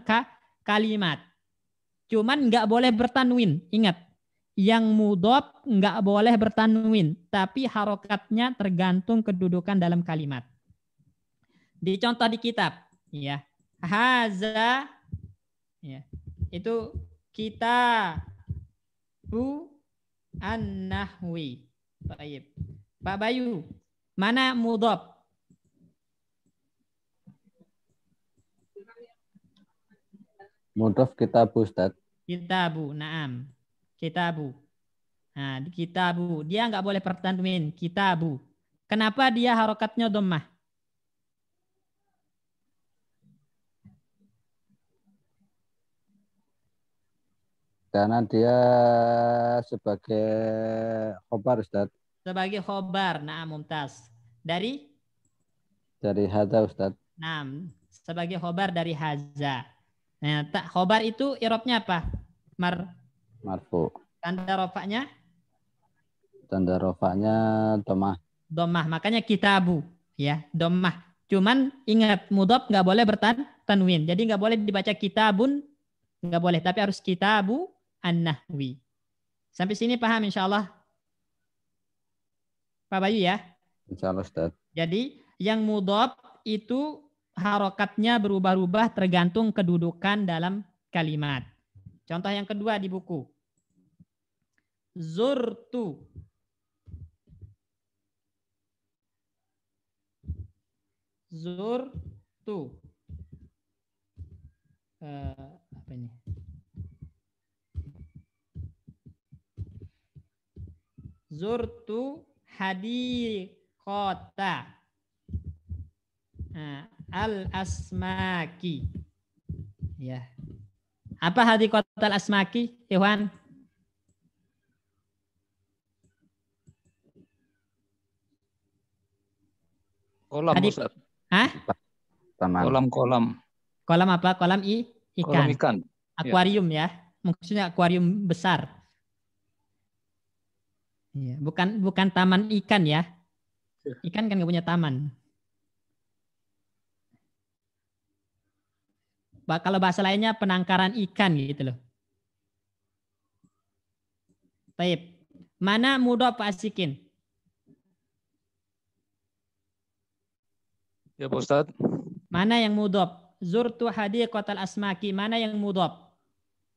Speaker 1: kalimat. Cuman nggak boleh bertanwin. Ingat, yang mudhaf nggak boleh bertanwin, tapi harokatnya tergantung kedudukan dalam kalimat. Dicontoh di kitab, ya. Haza, ya. Itu kita bu an-nahwi. Baik. Pak Bayu, mana mudhaf?
Speaker 2: Mudhaf kitabu Ustaz.
Speaker 1: Kitabu, na'am. Kitabu. Nah, di kitabu. Dia nggak boleh bertanwin. Kitabu. Kenapa dia harokatnya dhammah?
Speaker 2: Karena dia sebagai khobar Ustaz.
Speaker 1: Sebagai khobar, na'am mumtaz. Dari
Speaker 2: haza Ustaz.
Speaker 1: Na'am, sebagai khobar dari haza. Nah, khobar itu i'rabnya apa?
Speaker 2: Marfu.
Speaker 1: Tanda rofaknya?
Speaker 2: Tanda rofaknya dhammah.
Speaker 1: Dhammah, makanya kitabu, ya, dhammah. Cuman ingat mudhaf nggak boleh bertanwin. Jadi nggak boleh dibaca kitabun, nggak boleh, tapi harus kitabu an-nahwi. Sampai sini paham insyaallah? Pak Bayu ya?
Speaker 2: Insyaallah Ustaz.
Speaker 1: Jadi yang mudhaf itu harokatnya berubah-ubah tergantung kedudukan dalam kalimat. Contoh yang kedua di buku. Zurtu. Zurtu. Apa ini? Zurtu hadiqata al-asmaki. Ya. Apa hadiqat al-asmaki, Iwan?
Speaker 7: Kolam, Ustaz.
Speaker 1: Hah?
Speaker 7: Kolam.
Speaker 1: Kolam apa? Kolam ikan.
Speaker 7: Kolam ikan.
Speaker 1: Akuarium ya. Maksudnya akuarium besar. Ya, bukan taman ikan ya. Ikan kan nggak punya taman. Kalau bahasa lainnya penangkaran ikan gitu loh. Taib. Mana mudhaf asikin?
Speaker 7: Ya Pak Ustadz.
Speaker 1: Mana yang mudhaf? Zurtu hadiqatal asmaki. Mana yang mudhaf?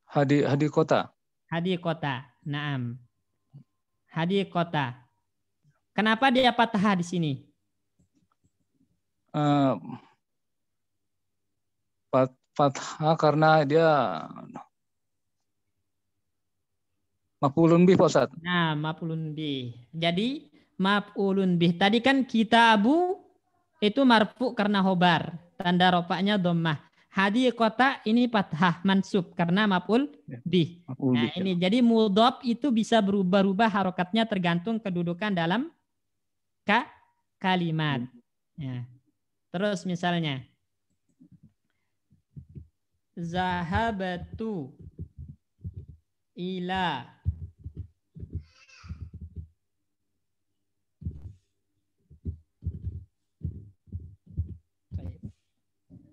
Speaker 7: Hadiqota.
Speaker 1: Hadiqota. Naam. Hadiqota. Kenapa dia fathah di sini?
Speaker 7: Fathah karena dia maf'ulun bih Pak Ustadz.
Speaker 1: Nah, maf'ulun bih. Jadi maf'ulun bih. Tadi kan kitabu itu marfu karena khobar. Tanda rofaknya dhammah. Hadiqota ini fathah mansub karena maf'ul bih. Nah, ini jadi mudhaf itu bisa berubah-ubah harokatnya tergantung kedudukan dalam kalimat. Ya. Terus misalnya zahabatu ila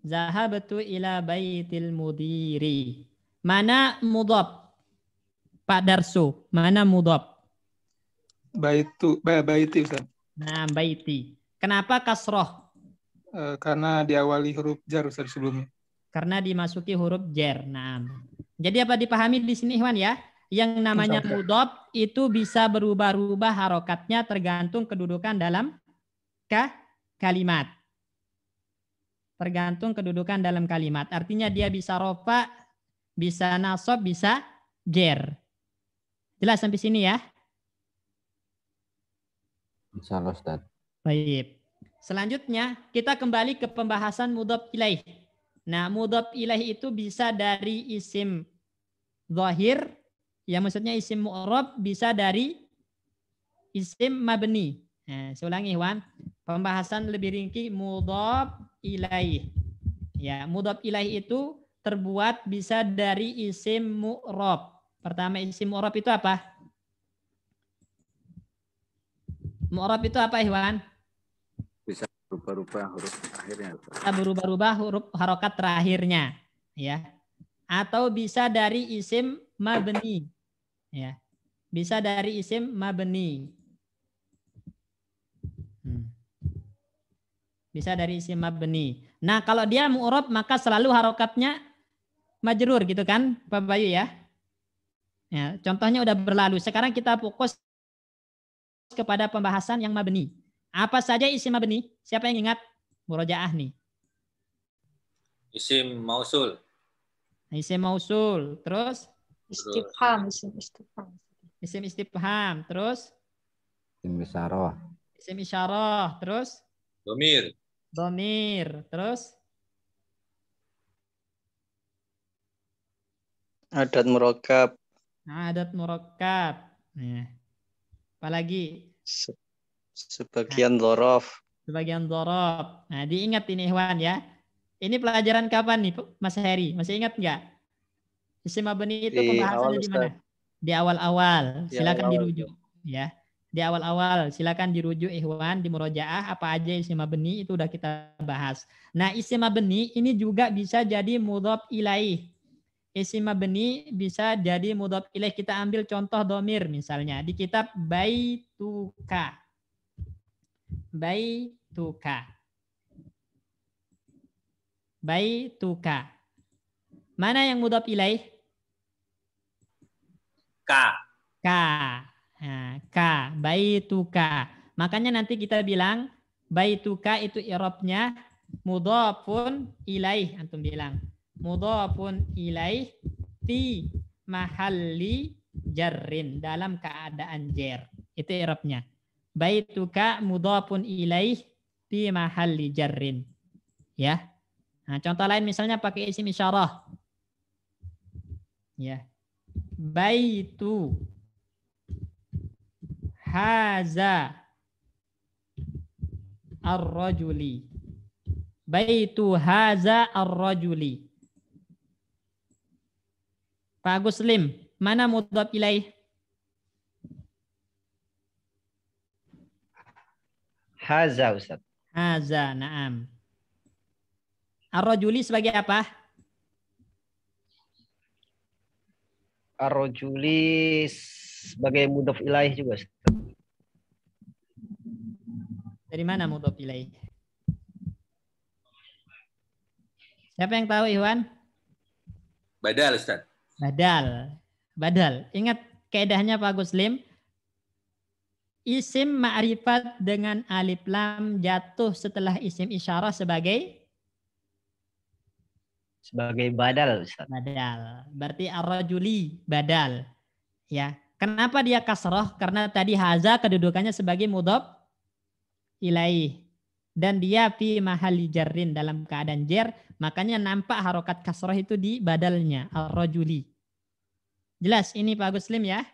Speaker 1: zahabatu ila baitil mudiri. Mana mudhaf? Pak Darso, mana mudhaf?
Speaker 5: Baiti Ustaz.
Speaker 1: Nah, baiti. Kenapa kasroh?
Speaker 5: Karena diawali huruf jar Ustaz sebelumnya.
Speaker 1: Karena dimasuki huruf jar. Nah. Jadi apa dipahami di sini Ikhwan ya? Yang namanya mudhaf itu bisa berubah-ubah harokatnya tergantung kedudukan dalam kalimat. Tergantung kedudukan dalam kalimat. Artinya dia bisa rofa, bisa nasab, bisa jar. Jelas sampai sini ya?
Speaker 2: Insyaallah Ustaz.
Speaker 1: Baik. Selanjutnya kita kembali ke pembahasan mudhaf ilaih. Nah, mudhaf ilaih itu bisa dari isim zahir, ya maksudnya isim mu'rab, bisa dari isim mabni. Nah, saya ulangi Wan. Pembahasan lebih ringki mudhaf ilaih. Ya, mudhaf ilaih itu terbuat bisa dari isim mu'rab. Pertama isim mu'rab itu apa? Mu'rab itu apa Ikhwan?
Speaker 2: Bisa berubah-ubah huruf terakhirnya.
Speaker 1: Bisa berubah-ubah huruf harokat terakhirnya, ya. Atau bisa dari isim mabni, ya. Bisa dari isim mabni. Bisa dari isim mabni. Nah, kalau dia mu'rab maka selalu harokatnya majrur gitu kan, Pak Bayu ya. Ya, contohnya udah berlalu. Sekarang kita fokus kepada pembahasan yang mabni. Apa saja isim mabni? Siapa yang ingat? Murojaah nih.
Speaker 4: Isim mausul.
Speaker 1: Isim mausul. Terus?
Speaker 6: Istifham.
Speaker 1: Isim istifham. Terus?
Speaker 2: Isim isyarah.
Speaker 1: Isim isyarah. Terus?
Speaker 4: Domir.
Speaker 1: Domir. Terus?
Speaker 8: Adat murakkab.
Speaker 1: Adat murakkab. Nah. Apalagi?
Speaker 8: Sebagian dzaraf.
Speaker 1: Sebagian dzaraf. Nah, diingat ini Ikhwan ya. Ini pelajaran kapan nih Mas Heri? Masih ingat nggak? Isim mabni itu pembahasannya di mana? Di awal-awal. Silakan dirujuk ya. Di awal-awal silakan dirujuk Ikhwan di murojaah apa aja isim mabni itu udah kita bahas. Nah, isim mabni ini juga bisa jadi mudhaf ilaih. Isim mabni bisa jadi mudhaf ilaih. Kita ambil contoh domir misalnya di kitab baituka. Baituka. Baituka. Mana yang mudhaf ilaih?
Speaker 4: Ka.
Speaker 1: Ka. Nah, ka. Baituka. Makanya nanti kita bilang baituka itu i'rabnya mudhafun ilaih. Antum bilang. Mudhafun ilaih fi mahalli jarrin. Dalam keadaan jar. Itu i'rabnya. Baituka mudhafun ilaih fi mahalli jarrin. Ya. Nah, contoh lain misalnya pakai isim isyarah. Ya. Baitu haza ar-rajuli. Baitu haza ar-rajuli. Pak Agus Lim, mana mudhaf ilaih?
Speaker 3: Haza Ustaz.
Speaker 1: Haza, na'am. Ar-rajuli sebagai apa?
Speaker 3: Ar-rajuli sebagai mudhof ilaih juga.
Speaker 1: Dari mana mudhof ilaih? Siapa yang tahu, Iwan?
Speaker 4: Badal, Ustaz.
Speaker 1: Badal. Ingat kaidahnya Pak Guslim. Isim ma'rifat dengan alif lam jatuh setelah isim isyarah sebagai
Speaker 3: badal, Ustaz.
Speaker 1: Badal. Berarti ar-rajuli badal. Ya. Kenapa dia kasroh? Karena tadi haza kedudukannya sebagai mudhof ilaih. Dan dia fi mahalli jarrin dalam keadaan jar, makanya nampak harokat kasroh itu di badalnya, ar-rajuli. Jelas ini Pak Guslim ya?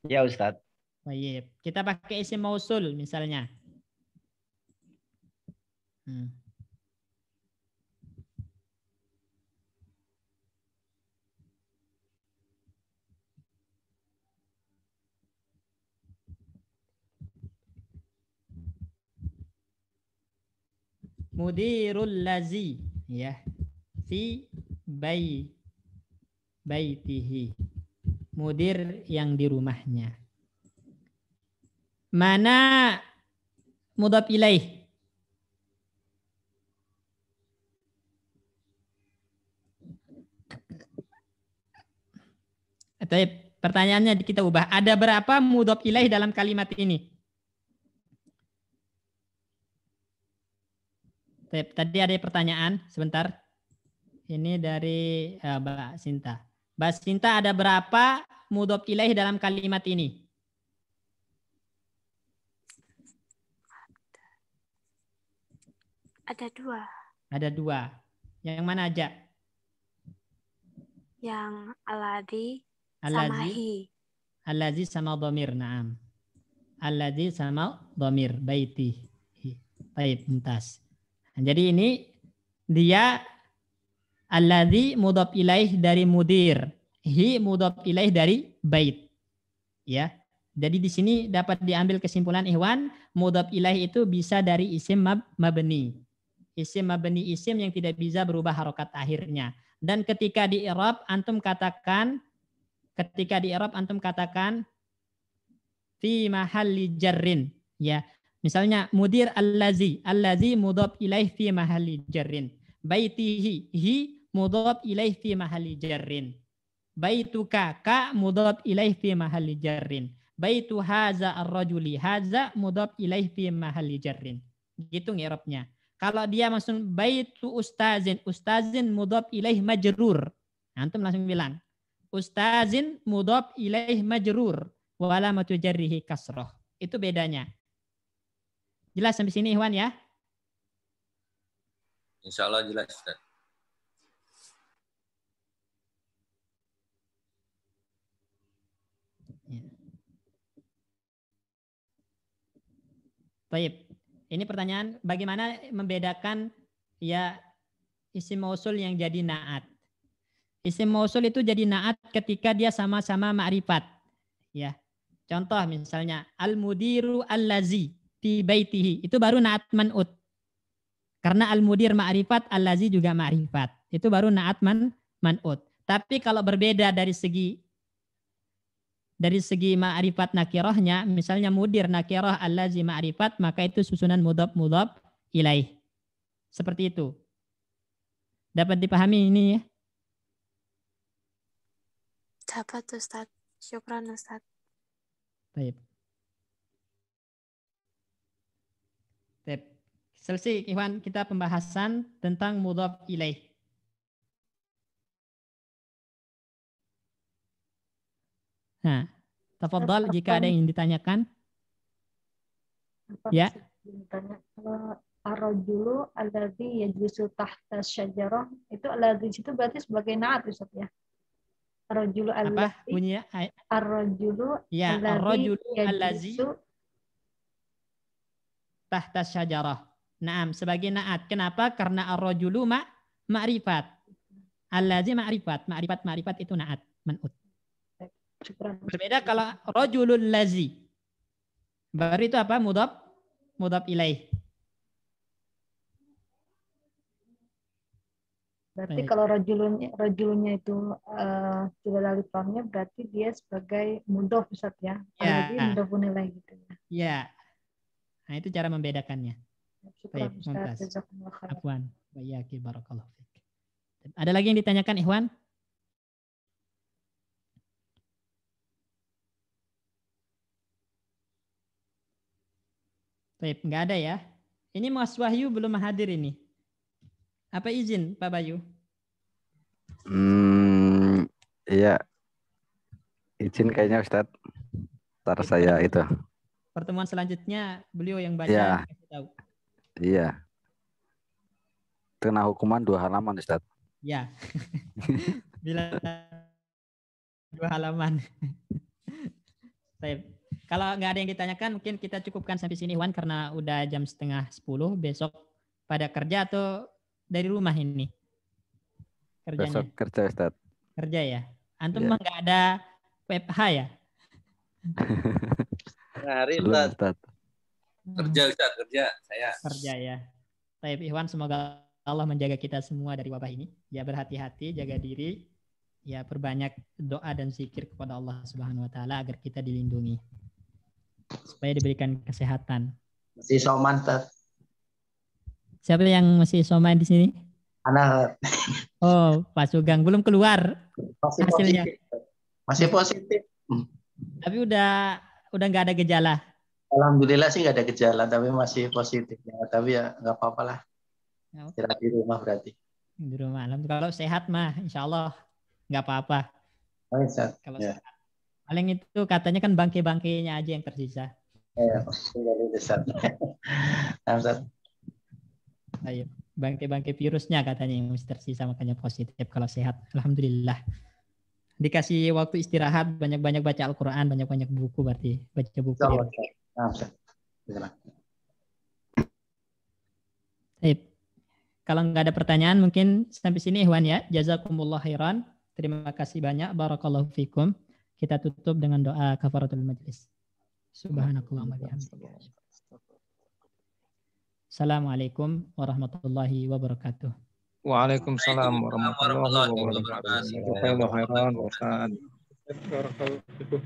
Speaker 3: Ya Ustaz.
Speaker 1: Baik. Kita pakai isim mausul misalnya. Mudirul lazi ya fi baitihi. Mudir yang di rumahnya. Mana mudhaf ilaih? Pertanyaannya kita ubah. Ada berapa mudhaf ilaih dalam kalimat ini? Tadi ada pertanyaan, sebentar. Ini dari Mbak Sinta. Mbak Sinta, ada berapa mudhaf ilaih dalam kalimat ini?
Speaker 9: Ada dua.
Speaker 1: Ada dua. Yang mana aja?
Speaker 9: Yang alladzi sama hi.
Speaker 1: Alladzi sama dhamir, na'am. Alladzi sama dhamir, baiti. Baik, muntas. Jadi ini dia alladzi mudhaf ilaih dari mudir, hi mudhaf ilaih dari bait. Ya. Jadi di sini dapat diambil kesimpulan Ikhwan, mudhaf ilaih itu bisa dari isim mabni. Isim mabni, isim yang tidak bisa berubah harokat akhirnya. Dan ketika di i'rab antum katakan fi mahalli jarrin, ya. Misalnya mudir allazi mudhaf ilaih fi mahalli jarrin. Baitihi, hi mudhaf ilaih fi mahalli jarrin. Baituka, ka mudhaf ilaih fi mahalli jarrin. Baitu haza ar-rajuli, haza mudhaf ilaih fi mahalli jarrin. Gitu ngirabnya. Kalau dia langsung baitu ustazin mudhaf ilaih majrur. Antum langsung bilang ustazin mudhaf ilaih majrur wa alamatu jarrihi kasrah. Itu bedanya. Jelas sampai sini Ikhwan ya?
Speaker 4: Insyaallah jelas, Ustaz.
Speaker 1: Baik. Ini pertanyaan, bagaimana membedakan ya isim mausul yang jadi na'at? Isim mausul itu jadi na'at ketika dia sama-sama ma'rifat. Ya. Contoh misalnya al-mudiru allazi fi baitihi, itu baru na'at man'ut. Karena al-mudir ma'rifat, allazi juga ma'rifat. Itu baru na'at man'ut. Tapi kalau berbeda dari segi ma'rifat nakirahnya, misalnya mudir nakirah allazi ma'rifat, maka itu susunan mudhaf ilaih. Seperti itu. Dapat dipahami ini ya?
Speaker 9: Dapat Ustaz. Syukran Ustaz.
Speaker 1: Baik. Selesai Ikhwan kita pembahasan tentang mudhaf ilaih. Nah, tafadhal jika ada yang ditanyakan. Ya.
Speaker 6: Ar-rajulu alladzi yajlisu tahta syajarah, itu alladzi itu berarti sebagai na'at Ustaz ya. Ar-rajulu alladzi. Apa bunyinya? Ar-rajulu
Speaker 1: ya, ar-rajulu alladzi tahta syajarah. Naam, sebagai na'at. Kenapa? Karena ar-rajulu ma'rifat. Alladzi ma'rifat itu na'at, man'ut. Berbeda kalau rajulul lazi. Baru itu apa? Mudhaf ilaih.
Speaker 6: Berarti
Speaker 1: Baik.
Speaker 6: kalau rajulunnya itu tidak ada alif lamnya, berarti dia sebagai mudhof Ustaz ya.
Speaker 1: Ya.
Speaker 6: Alladzi mudhofun ilaih gitu ya.
Speaker 1: Ya. Nah, itu cara membedakannya.
Speaker 6: Syukran
Speaker 1: Baik,
Speaker 6: Ustaz.
Speaker 1: mumtaz.
Speaker 6: Jazakumullah khair.
Speaker 1: Afwan. Wa iyyaki barakallahu fiik. Ada lagi yang ditanyakan, Ikhwan? Baik, nggak ada ya. Ini Mas Wahyu belum hadir ini. Apa izin, Pak Bayu?
Speaker 2: Iya. Izin kayaknya Ustadz. Ntar saya itu.
Speaker 1: Pertemuan selanjutnya beliau yang baca.
Speaker 2: Iya.
Speaker 1: Kasih tahu.
Speaker 2: Iya. Kena hukuman 2 halaman Ustadz.
Speaker 1: Ya. Bila 2 halaman. Baik. Kalau nggak ada yang ditanyakan, mungkin kita cukupkan sampai sini, Ikhwan, karena udah jam 9:30. Besok pada kerja atau dari rumah ini? Kerjanya.
Speaker 2: Besok kerja Ustadz.
Speaker 1: Kerja ya. Antum
Speaker 2: Iya.
Speaker 1: mah nggak ada WFH ya?
Speaker 8: Hari
Speaker 2: Belum, Ustadz.
Speaker 4: Kerja Ustaz, kerja saya.
Speaker 1: Kerja ya. Baik, Ikhwan, semoga Allah menjaga kita semua dari wabah ini. Ya, berhati-hati, jaga diri. Ya, perbanyak doa dan zikir kepada Allah Subhanahu wa taala agar kita dilindungi. Supaya diberikan kesehatan.
Speaker 10: Masih soman, Ustaz.
Speaker 1: Siapa yang masih soma di sini?
Speaker 10: Anak.
Speaker 1: Oh, Pak Sugeng belum keluar
Speaker 10: Masih
Speaker 1: hasilnya.
Speaker 10: positif. Masih positif.
Speaker 1: Tapi udah nggak ada gejala.
Speaker 10: Alhamdulillah sih nggak ada gejala, tapi masih positif. Ya, tapi ya nggak apa-apa lah.
Speaker 1: Ya,
Speaker 10: Istirahat di rumah berarti.
Speaker 1: di rumah. Kalau sehat mah, insya Allah nggak apa-apa.
Speaker 10: Oh, Ustaz.
Speaker 1: Kalau
Speaker 10: Ya.
Speaker 1: sehat. Paling itu katanya kan bangke-bangkainya aja yang tersisa.
Speaker 10: Ya, Ustaz. Nah, Ustaz.
Speaker 1: Ayo, bangke-bangke virusnya katanya yang masih tersisa, makanya positif. Kalau sehat, alhamdulillah. Dikasih waktu istirahat, banyak-banyak baca Al-Quran, banyak-banyak buku berarti. Baca buku.
Speaker 10: Nah, Ustaz.
Speaker 1: Baik. Kalau nggak ada pertanyaan, mungkin sampai sini, Ikhwan ya. Jazakumullah khairan. Terima kasih banyak. Barakallahu fikum. Kita tutup dengan doa kafaratul majlis. Subhanakallahumma bihamdika. Assalamualaikum warahmatullahi wabarakatuh.
Speaker 7: Waalaikumsalam warahmatullahi wabarakatuh.
Speaker 4: Wabarakatuh.
Speaker 7: Jazakallahu khairan, Ustaz.
Speaker 5: Barakallahu fikum.